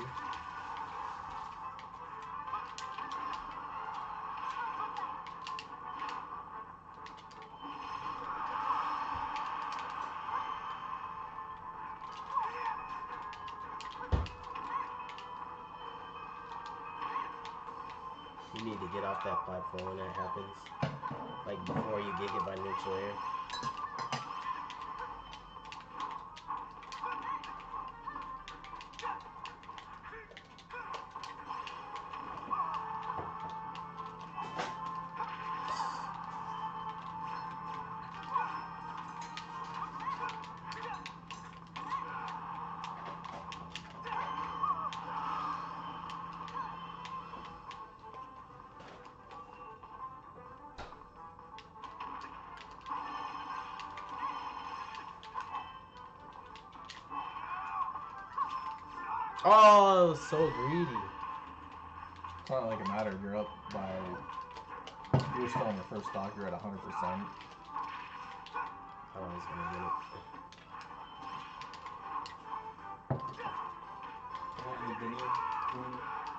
You need to get off that platform when that happens. Like before you get hit by neutral air. Oh, so greedy. It's not like it mattered. You're up by. You're still on your first stock. You're at 100%. I was gonna win it.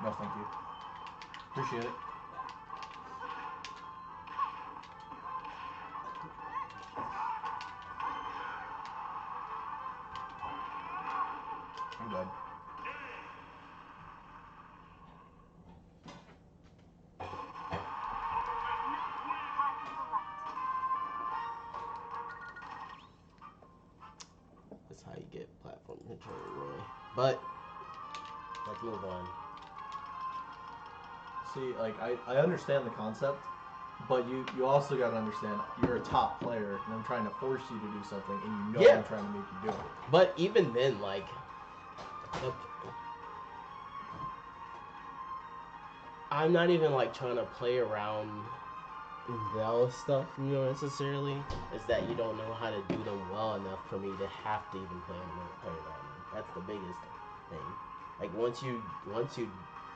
No, thank you. Appreciate it. I'm dead. That's how you get platform control, really. But let's move on. See, like I understand the concept, but you also gotta understand you're a top player, and I'm trying to force you to do something, and you know Yeah. I'm trying to make you do it. But even then, like, I'm not even like trying to play around those stuff, you know, necessarily. It's that you don't know how to do them well enough for me to have to even play around them. That's the biggest thing. Like once you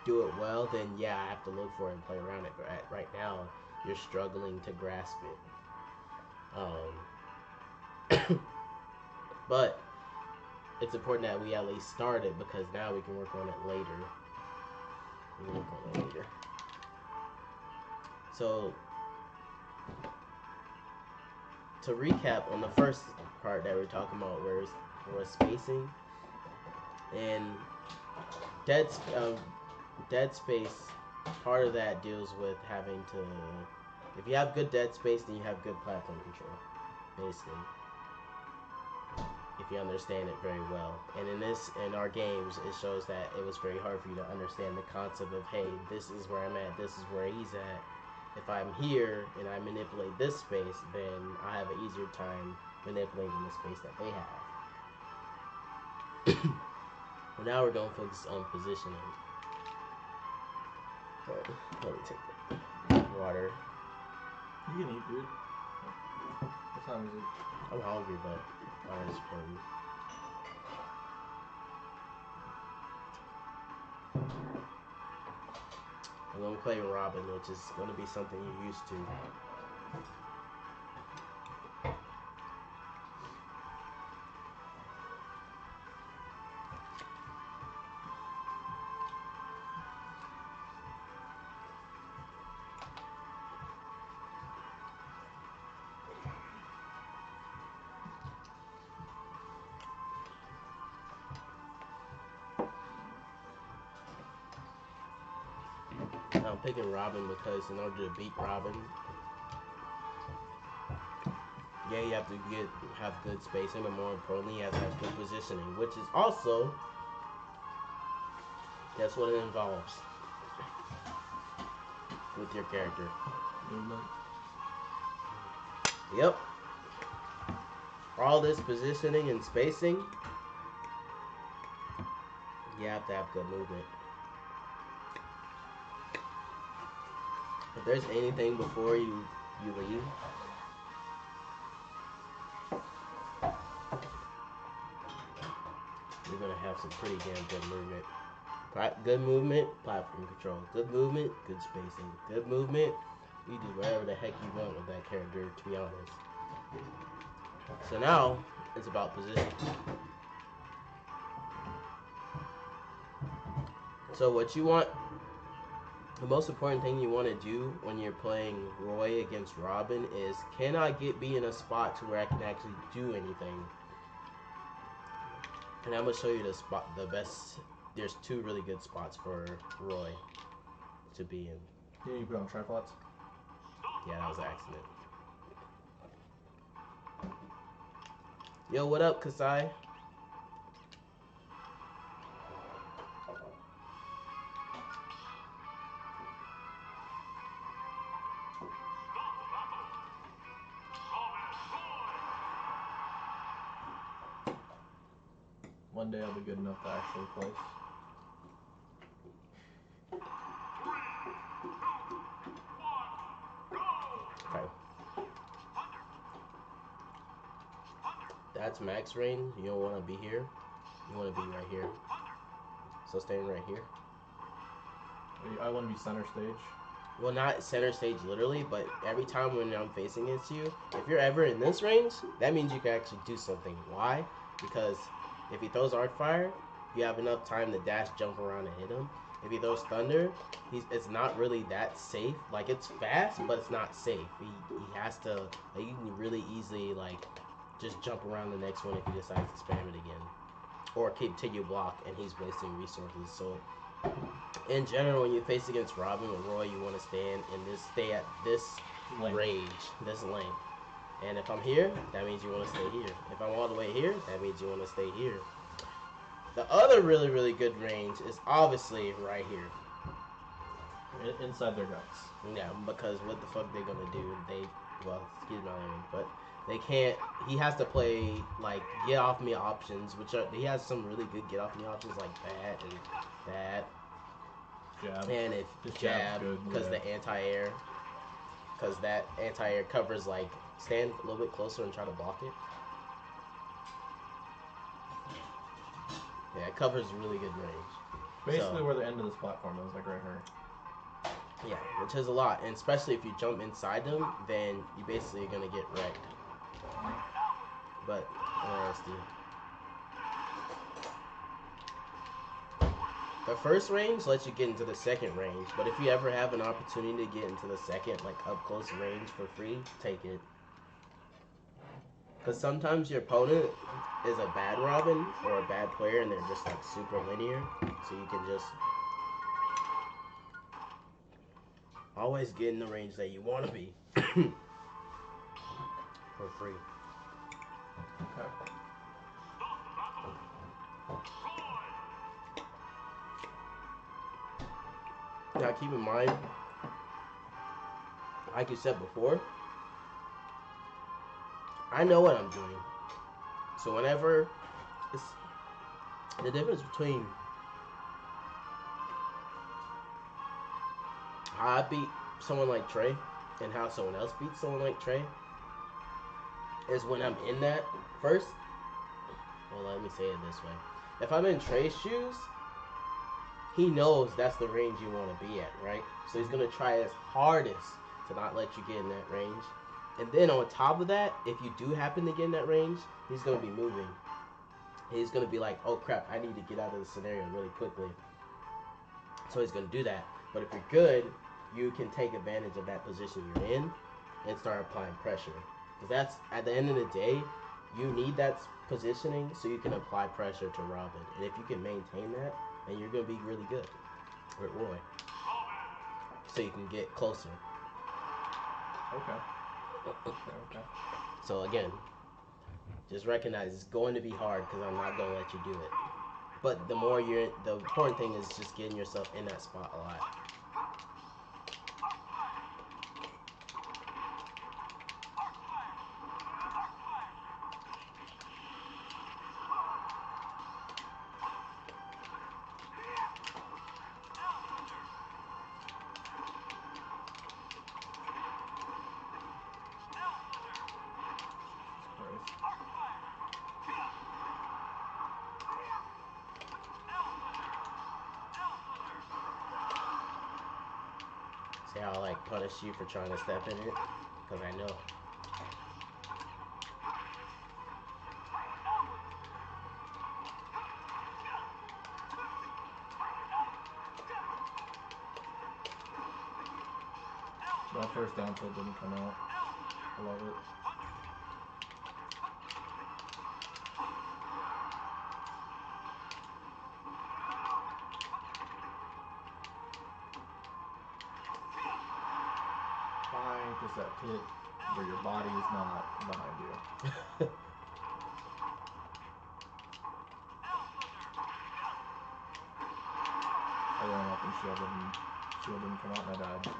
do it well, then yeah, I have to look for it and play around it. But right now, you're struggling to grasp it. But it's important that we at least start it because now we can work on it later. So, to recap on the first part that we're talking about, where it's spacing and dead space. Part of that deals with having to. If you have good dead space, then you have good platform control, basically. If you understand it very well, and in our games, it shows that it was very hard for you to understand the concept of, hey, this is where I'm at, this is where he's at. If I'm here and I manipulate this space, then I have an easier time manipulating the space that they have. Well, now we're going to focus on positioning. Let me take the water. You can eat, dude. What time is it? I'm hungry, but fire is important. I'm gonna play Robin, which is gonna be something you're used to. I'm picking Robin because in order to beat Robin, yeah, you have to have good spacing, but more importantly, you have to have good positioning, which is also that's what it involves with your character. Movement. Yep. All this positioning and spacing, you have to have good movement. If there's anything before you leave, you're gonna have some pretty damn good movement. Good movement, platform control. Good movement, good spacing. Good movement, you do whatever the heck you want with that character, to be honest. So now, it's about position. So what you want, the most important thing you want to do when you're playing Roy against Robin is, can I be in a spot to where I can actually do anything? And I'm gonna show you the best. There's two really good spots for Roy to be in. Yeah, you put on tripods. Yeah, that was an accident. Yo, what up, Kasai? One day I'll be good enough to actually place. Okay. That's max range. You don't want to be here. You want to be right here. So staying right here. I want to be center stage. Well, not center stage literally, but every time when I'm facing against you, if you're ever in this range, that means you can actually do something. Why? Because if he throws arc fire, you have enough time to dash, jump around, and hit him. If he throws thunder, it's not really that safe. Like, it's fast, but it's not safe. He has to, like, you can really easily, like, just jump around the next one if he decides to spam it again. Or continue block, and he's wasting resources. So, in general, when you face against Robin or Roy, you want to stay at this range, this length. And if I'm here, that means you want to stay here. If I'm all the way here, that means you want to stay here. The other really, really good range is obviously right here. Inside their guts. Yeah, because what the fuck they gonna do? Excuse my language, but they can't. He has to play like get off me options, he has some really good get off me options like that and that. Jab. And if jab, because the anti-air, because that anti-air covers like stand a little bit closer and try to block it. Yeah, it covers really good range. Basically, where the end of this platform is, like right here. Yeah, which is a lot, and especially if you jump inside them, then you basically are gonna get wrecked. But nasty. The first range lets you get into the second range, but if you ever have an opportunity to get into the second, like up close range for free, take it. Because sometimes your opponent is a bad Robin or a bad player, and they're just like super linear, so you can just always get in the range that you want to be for free. Okay. Now keep in mind, like you said before, I know what I'm doing. So whenever it's the difference between how I beat someone like Trey and how someone else beats someone like Trey is when I'm in that first. Well, let me say it this way: if I'm in Trey's shoes, he knows that's the range you want to be at, right? So he's gonna try his hardest to not let you get in that range. And then on top of that, if you do happen to get in that range, he's gonna be moving. He's gonna be like, "Oh crap, I need to get out of the scenario really quickly." So he's gonna do that. But if you're good, you can take advantage of that position you're in and start applying pressure. Because that's at the end of the day, you need that positioning so you can apply pressure to Robin. And if you can maintain that, then you're gonna be really good with Roy. So you can get closer. Okay. Okay. So again, just recognize it's going to be hard because I'm not going to let you do it. But the important thing is just getting yourself in that spot a lot. See how I like punish you for trying to step in it? Because I know. That first down tilt didn't come out. I love it. Fine, just that pit where your body is not behind you. I ran up and shield didn't come out and I died.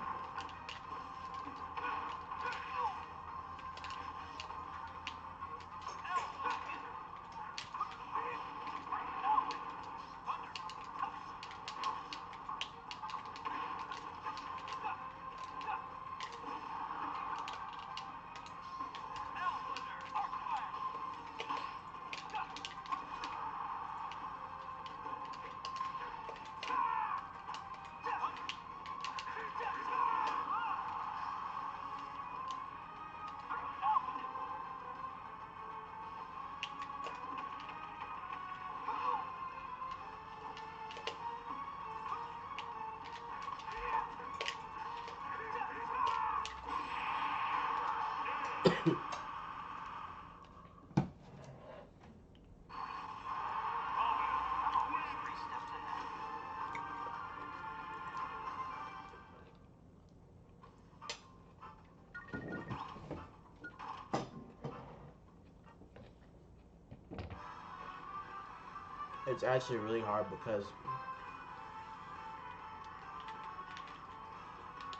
It's actually really hard because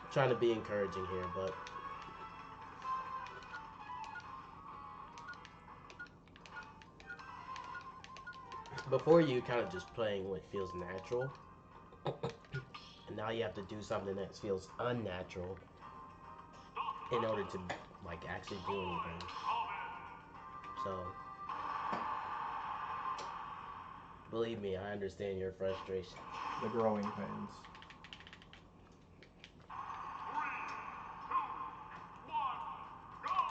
I'm trying to be encouraging here, but before you kind of just playing what feels natural, and now you have to do something that feels unnatural in order to like actually do anything. So believe me, I understand your frustration. The growing pains.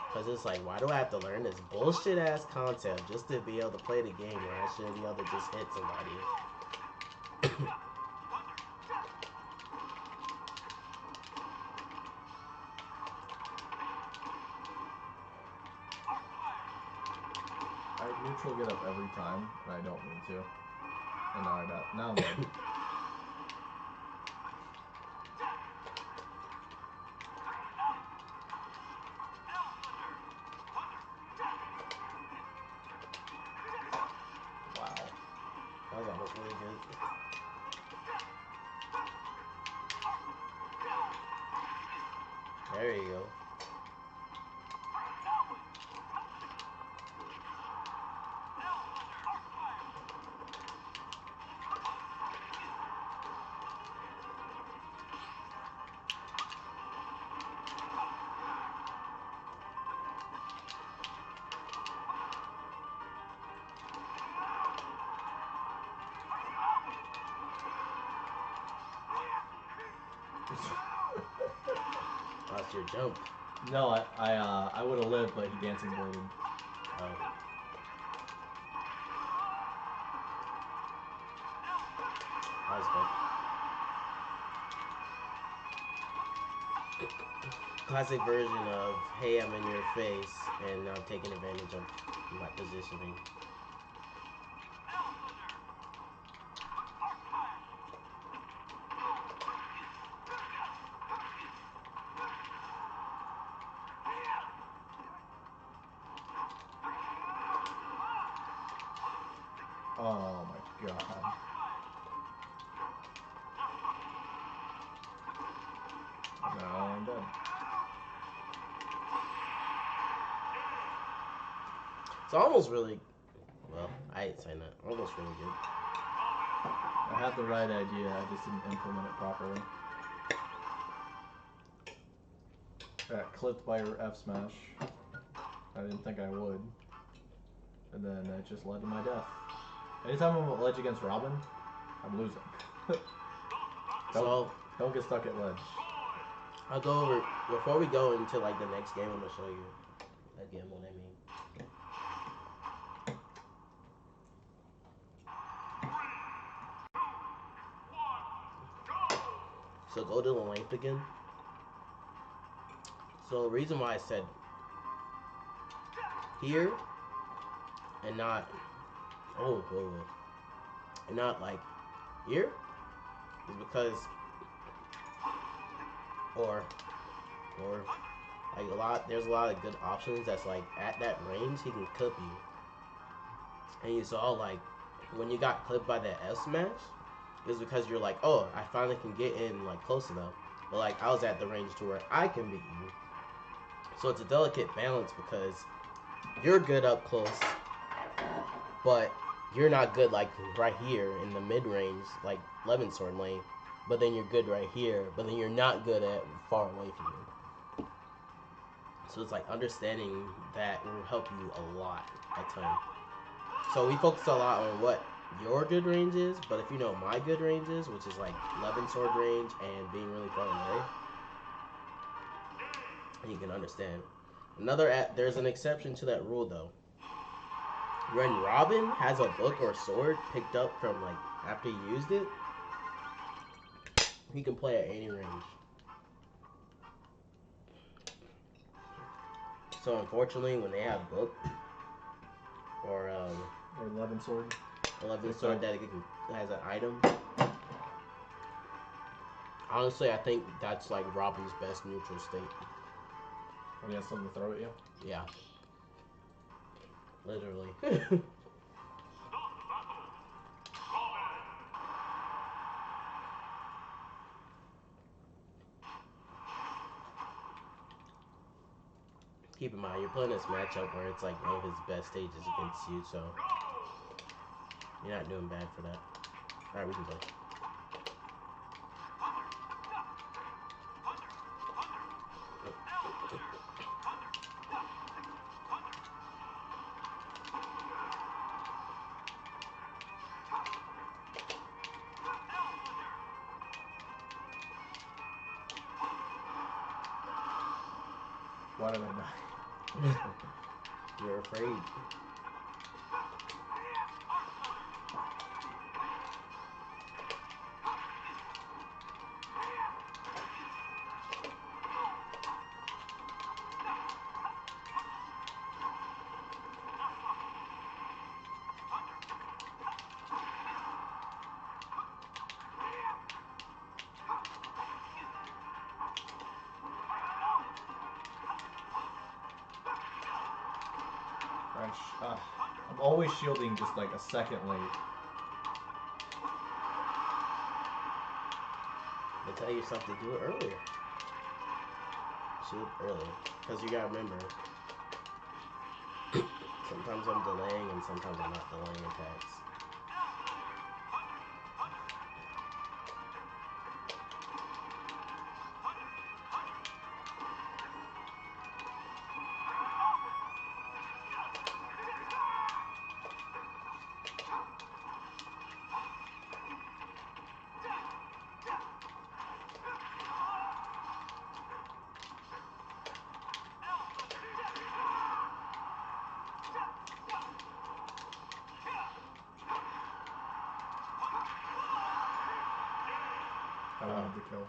Because it's like, why do I have to learn this bullshit ass concept just to be able to play the game where I should be able to just hit somebody? I neutral get up every time, and I don't mean to. And now I'm dead. Wow. That was almost really good. There you go. Lost your jump. No, I would have lived, but he dancing bladed. Oh. That was good. Classic version of, hey, I'm in your face, and I'm taking advantage of my positioning. Oh my god. No, I'm dead. It's almost really, well, I ain't saying that. Almost really good. I had the right idea, I just didn't implement it properly. I got clipped by your F smash. I didn't think I would. And then it just led to my death. Anytime I'm at ledge against Robin, I'm losing. Don't get stuck at ledge. I'll go over, before we go into like the next game, I'm going to show you again what I mean. So go to the length again. So the reason why I said here and not, and not like here is because, or like there's a lot of good options that's like at that range he can clip you. And you saw like when you got clipped by that F smash, it was because you're like, oh, I finally can get in like close enough. But like I was at the range to where I can beat you. So it's a delicate balance because you're good up close, but you're not good like right here in the mid range, like 11 sword lane. But then you're good right here, but then you're not good at far away from you. So it's like understanding that will help you a lot at times. So we focus a lot on what your good range is, but if you know my good range is, which is like 11 sword range and being really far away, you can understand. There's an exception to that rule though. When Robin has a book or sword picked up from like after he used it, he can play at any range. So unfortunately, when they have book or 11 sword, 11 sword that has an item, honestly, I think that's like Robin's best neutral state. When he has something to throw at you? Yeah. Literally. Keep in mind, you're playing this matchup where it's like one of his best stages against you, so you're not doing bad for that. Alright, we can go. Why did I die? You're afraid. I'm always shielding just like a second late. They tell you something to do it earlier. Shield earlier. Because you gotta remember, sometimes I'm delaying and sometimes I'm not delaying attacks. the kill.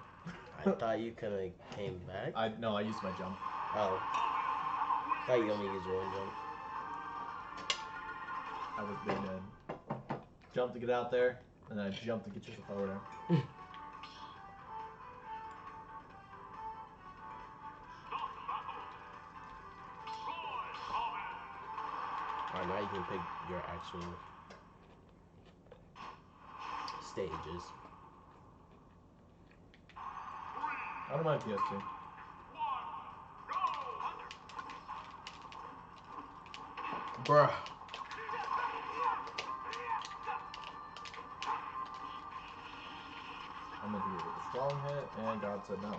I thought you could have came back. No, I used my jump. Oh. I thought you only used one jump. I was big dead. Jump to get out there, and then I jump to get you the photo. Alright, now you can pick your actual stages. I don't mind PS2. Bruh. I'm gonna do it with a strong hit, and God said no.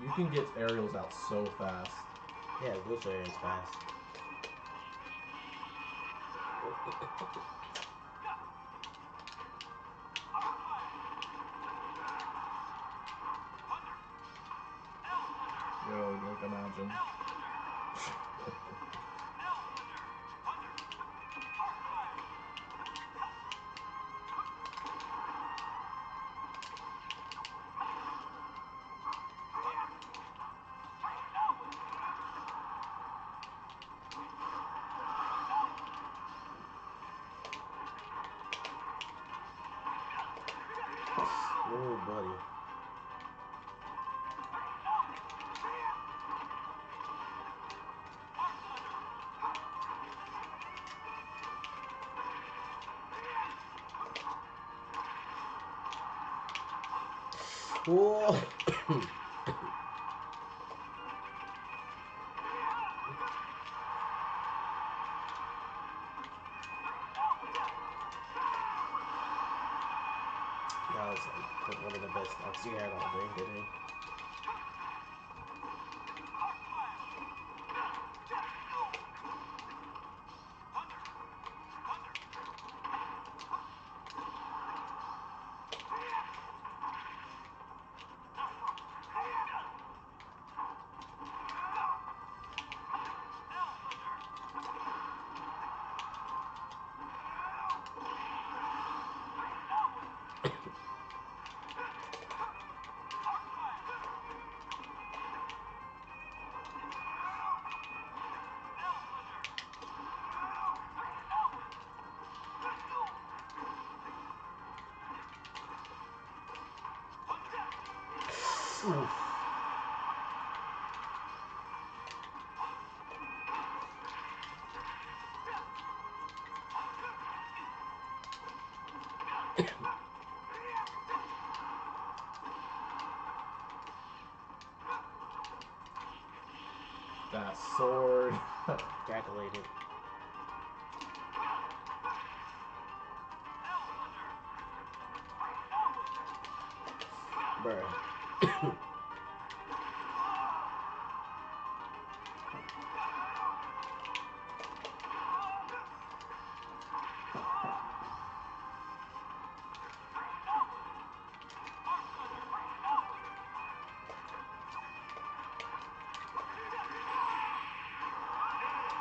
You can get aerials out so fast. Yeah, wheelchair is fast. Yo, like imagine. Oh, buddy. Whoa. That was like one of the best stocks you had all day today. Oof. That sword. Calculated. Bruh.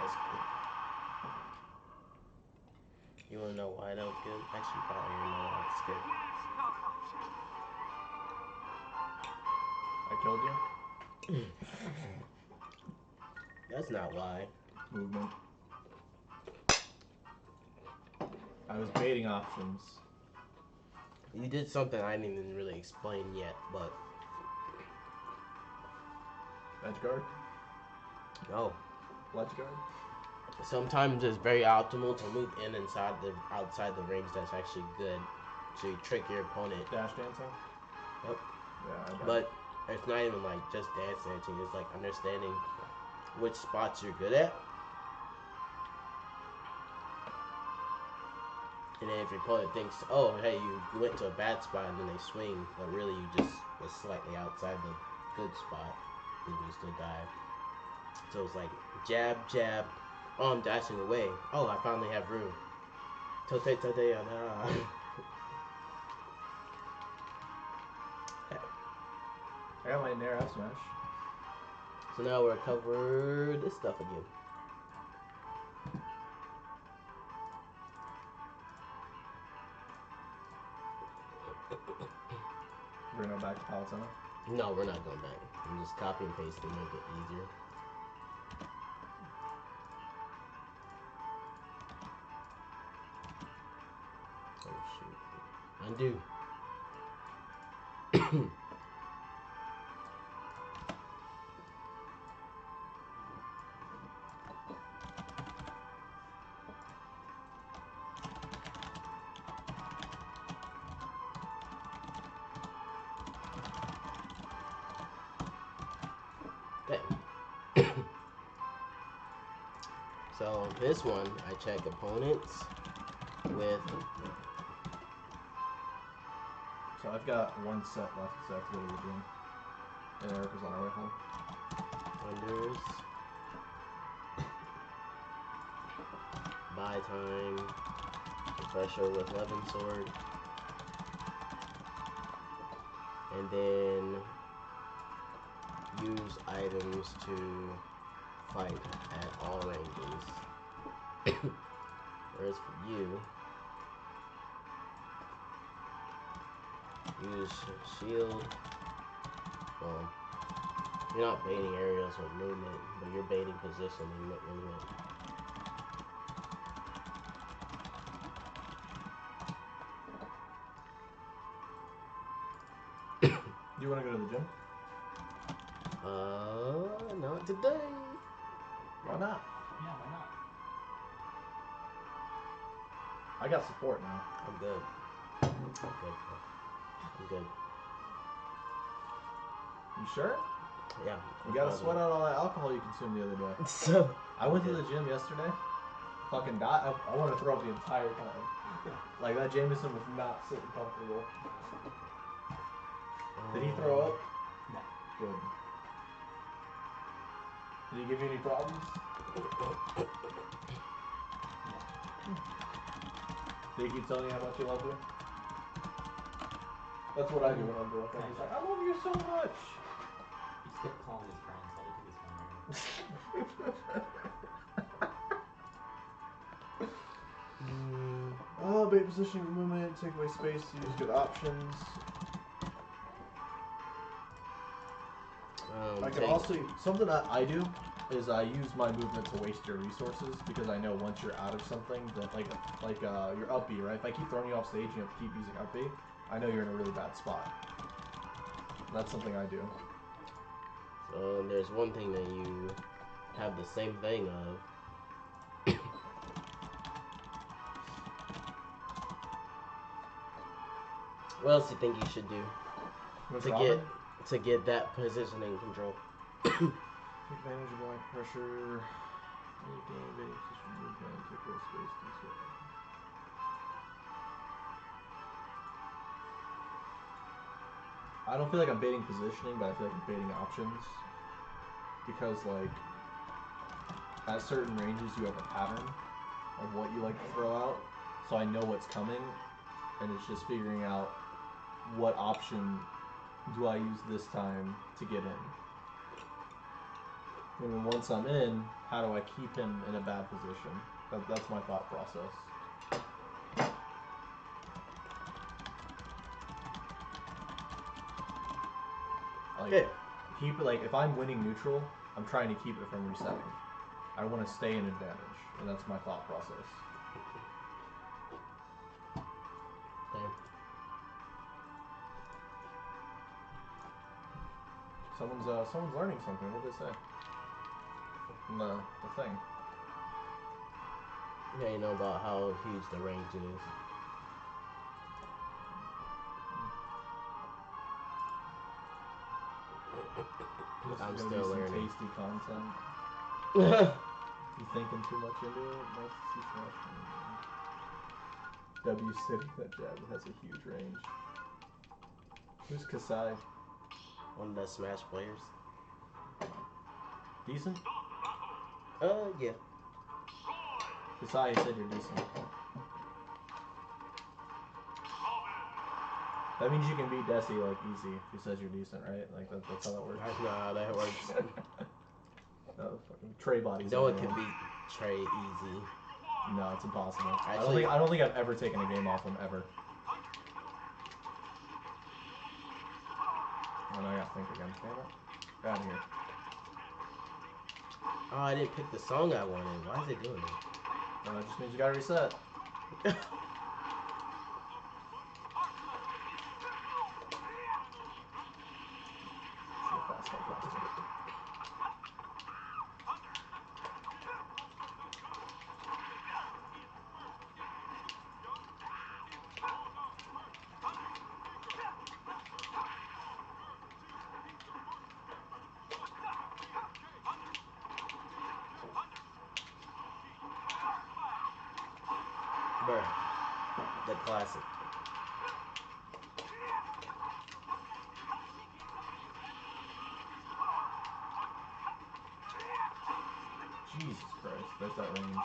That's good. You wanna know why that was good? Actually, you probably already know why it's good. I killed you? That's not why. Movement. I was baiting options. You did something I didn't even really explain yet, but Edge guard? no. Ledge guard? Sometimes it's very optimal to move in inside the outside the range that's actually good. So you trick your opponent. Dash dancing? Yep. Yeah, I got But it's not even like just dancing, it's like understanding which spots you're good at. And then if your opponent thinks, oh, hey, you went to a bad spot and then they swing, but really you just was slightly outside the good spot, then you still die. So it's like jab, jab. Oh, I'm dashing away. Oh, I finally have room. Tote, tote, ana. I got my Nair F smash. So now we're cover this stuff again. Grano back to Palatino? No, we're not going back. I'm just copy and paste to make it easier. Oh shoot. Undo. Okay. So this one, I check opponents with. So I've got one set left because I have to go to the gym. And Erica's on her way home. Unders. Buy time. Refresher with Levin Sword. And then use items to fight at all ranges. Whereas for you, use shield. Well, you're not baiting areas with movement, but you're baiting positioning with movement. Do you want to go to the gym? Not today. Why not? Yeah, why not? I got support now. I'm good. I'm good. You sure? Yeah. You gotta sweat out all that alcohol you consumed the other day. So I went to the gym yesterday. Fucking died. I wanted to throw up the entire time. Like that Jameson was not sitting comfortable. Did he throw up? No. Good. Did he give you any problems? Did he keep telling you how much he loved you? That's what I do when I'm drunk. I'm just like, I love you so much. He skipped calling his friends, so he took his phone right. Oh, bait positioning movement, take away space, use good options. I can also, something that I do is I use my movement to waste your resources because I know once you're out of something that like your up B, right? If I keep throwing you off stage and you have to keep using up B, I know you're in a really bad spot. That's something I do. So there's one thing that you have the same thing of. What else do you think you should do to get that positioning control? Take advantage of black pressure. Gain baiting position movement. Take away space. Do so. I don't feel like I'm baiting positioning, but I feel like I'm baiting options. Because, like, at certain ranges you have a pattern of what you like to throw out. So I know what's coming, and it's just figuring out what option do I use this time to get in. And then once I'm in, how do I keep him in a bad position? That's my thought process. Like, if I'm winning neutral, I'm trying to keep it from resetting. I want to stay in advantage, and that's my thought process. Okay. Someone's learning something. What did they say? From the thing. Yeah, you know about how huge the range is. I'm still learning. Tasty content. You thinking too much into it? Nice to see Smash. W City, that jab has a huge range. Who's Kasai? One of the Smash players. Decent? Yeah. Kasai, you said you're decent. That means you can beat Desi like easy if he says you're decent, right? Like that's how that works. That's not how that works. No, fucking Trey bodies. No one can beat Trey easy. No, it's impossible. Actually, I don't think I've ever taken a game off him ever. Oh, no, I gotta think again. Damn it. Get out of here. Oh, I didn't pick the song I wanted. Why is it doing No, that just means you gotta reset. it? Fast, faster. Bruh. The classic. Jesus Christ, there's that range.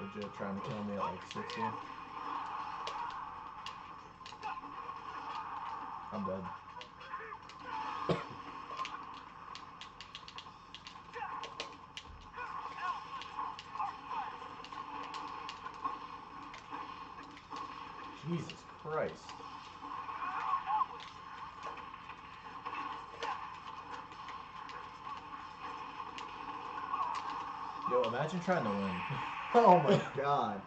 Legit trying to kill me at like 60. I'm dead. Jesus Christ. Yo, imagine trying to win. Oh my god.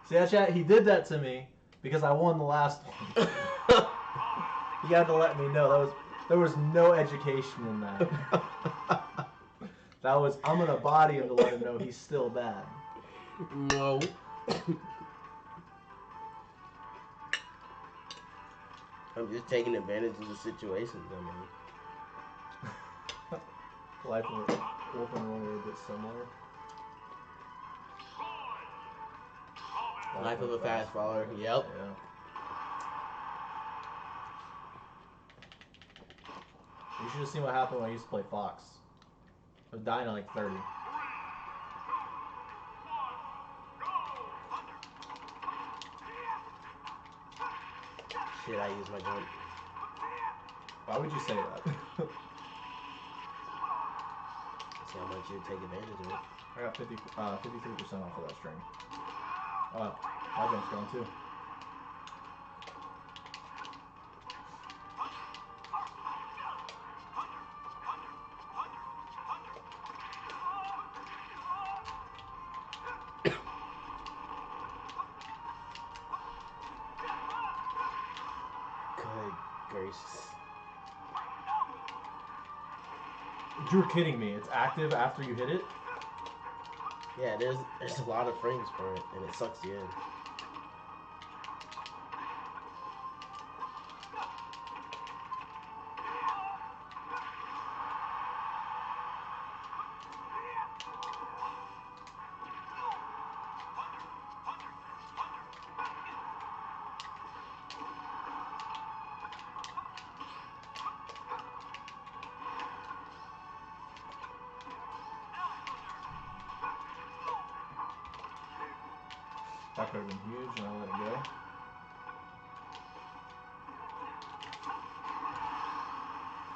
See that, chat? He did that to me because I won the last one. He had to let me know. There was no education in that. That was, I'm gonna body him to let him know he's still bad. No. I'm just taking advantage of the situations I'm in. Life of Wolf and Roy are a bit similar. Life of a fast follower. Yep. Yeah. You should have seen what happened when I used to play Fox. I was dying at like 30. Shit, I use my jump. Why would you say that? See how much you take advantage of it. I got 53% off of that string. My jump's gone too. Good gracious. You're kidding me. It's active after you hit it? Yeah, there's a lot of frames for it, and it sucks you in. That could have been huge, and I let it go.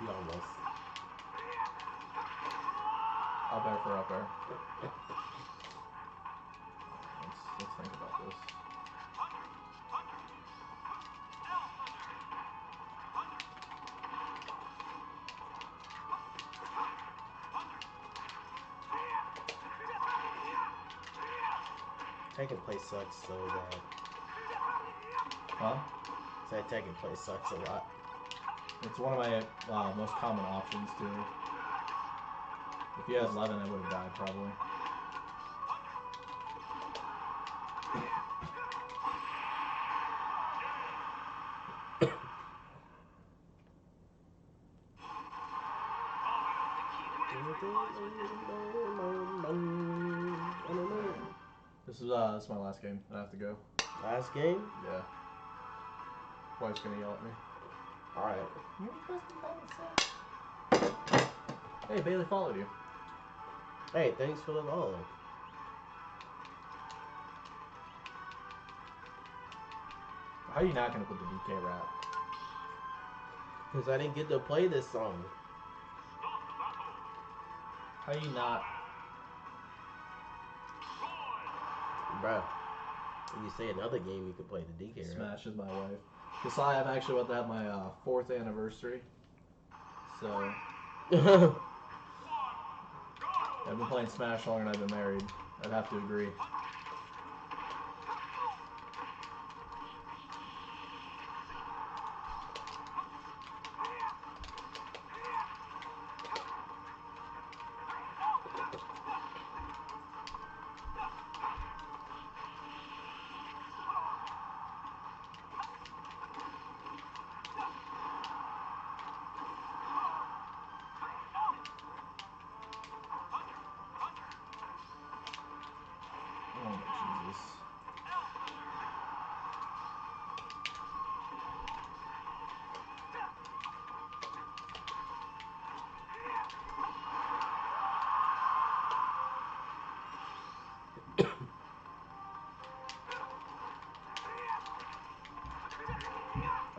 You almost. Up air for up air. Let's think about this. Taking place sucks so bad. Huh? That taking place sucks a lot. It's one of my most common options too. If he has 11, I would have died probably. This is my last game. I have to go. Last game? Yeah. Wife's gonna yell at me. Alright. Hey, Bailey followed you. Hey, thanks for the follow. How are you not gonna put the DK rap? Because I didn't get to play this song. How are you not? Bruh, you say another game you could play the DK, right? Smash is my wife. Kasai, I'm actually about to have my 4th anniversary. So, I've been playing Smash longer than I've been married. I'd have to agree. Oh, Jesus.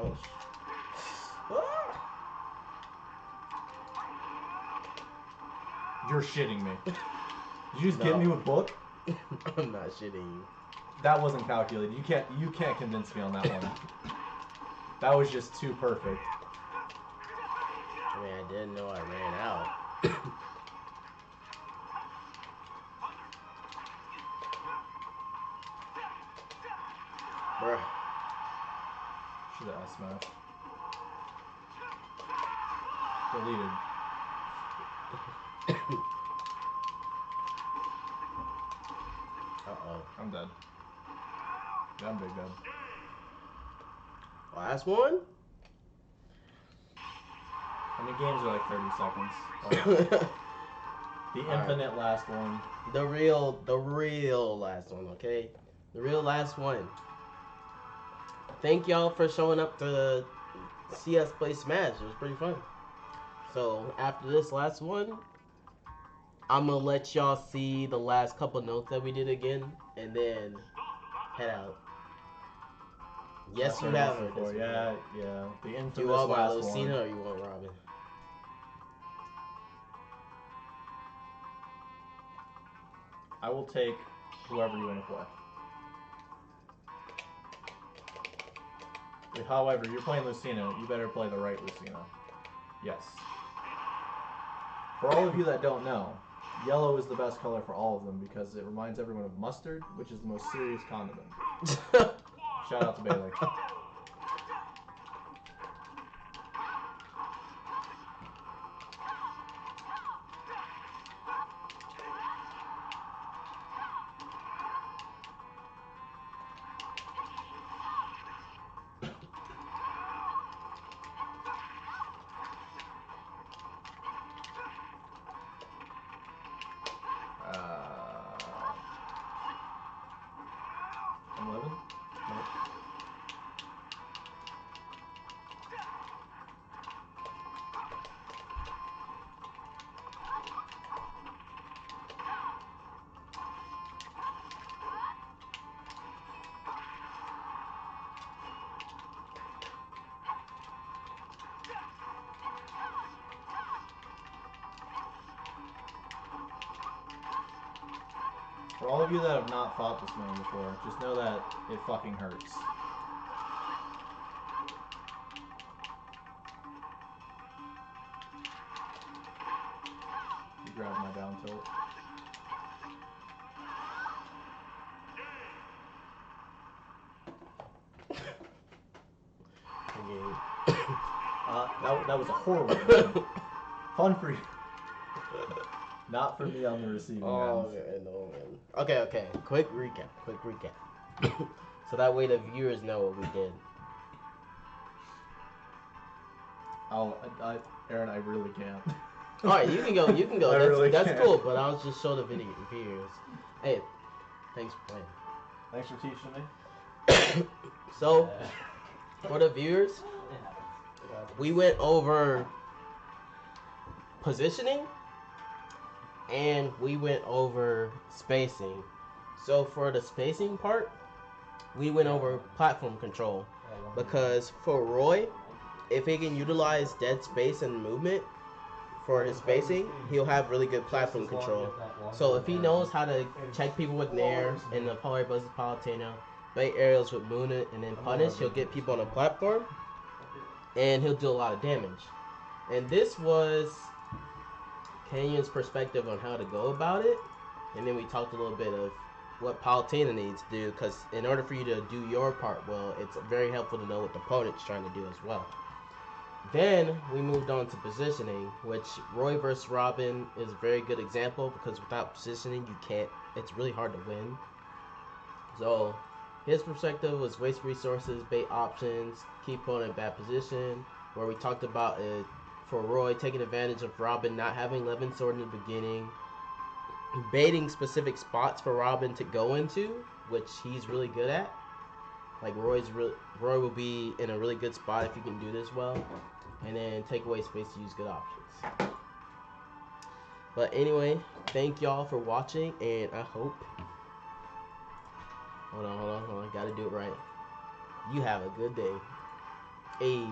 Oh, ah! You're shitting me. Did you just No. get me with book? I'm not shitting you. That wasn't calculated. You can't convince me on that one. That was just too perfect. I mean, I didn't know I ran out. Bruh. Should have smashed. Deleted. Uh-oh. I'm dead. Yeah, I'm big dead. Last one? I mean, games are like 30 seconds. The infinite last one. The real last one, okay? The real last one. Thank y'all for showing up to see us play Smash. It was pretty fun. So, after this last one, I'm gonna let y'all see the last couple notes that we did again, and then head out. Yes, I've you heard have this heard before. this Yeah, yeah. The infamous Do you want my last Lucina one. or you want Robin? I will take whoever you want to play. However, you're playing Lucina. You better play the right Lucina. Yes. For all of you that don't know, yellow is the best color for all of them because it reminds everyone of mustard, which is the most serious condiment. Shout out to Bailey. I'm 11? For all of you that have not fought this man before, just know that it fucking hurts. You grabbed my down tilt. That was a horrible game. Fun for you. Not for me on the receiving end. No, man. Okay. Quick recap. So that way the viewers know what we did. Aaron, I really can't. All right, you can go. That's cool. But I'll just show the viewers. Hey, thanks for playing. Thanks for teaching me. So, for the viewers, we went over positioning and we went over spacing. So for the spacing part, we went over platform control because for Roy, if he can utilize dead space and movement for his spacing, he'll have really good platform control. So if he knows how to check people with Nair and the Polar Buzz's Palutena, bait aerials with Moon and then punish, he'll get people on a platform and he'll do a lot of damage. And this was Canyon's perspective on how to go about it. And then we talked a little bit of what Palutena needs to do, because in order for you to do your part well, it's very helpful to know what the opponent's trying to do as well. Then we moved on to positioning, which Roy versus Robin is a very good example, because without positioning, it's really hard to win. So his perspective was waste resources, bait options, keep opponent in bad position, where we talked about it for Roy taking advantage of Robin not having Levin Sword in the beginning, baiting specific spots for Robin to go into, which he's really good at. Like Roy will be in a really good spot if you can do this well, and then take away space to use good options. But anyway, thank y'all for watching, and I hope. Hold on. Gotta do it right. You have a good day. Hey.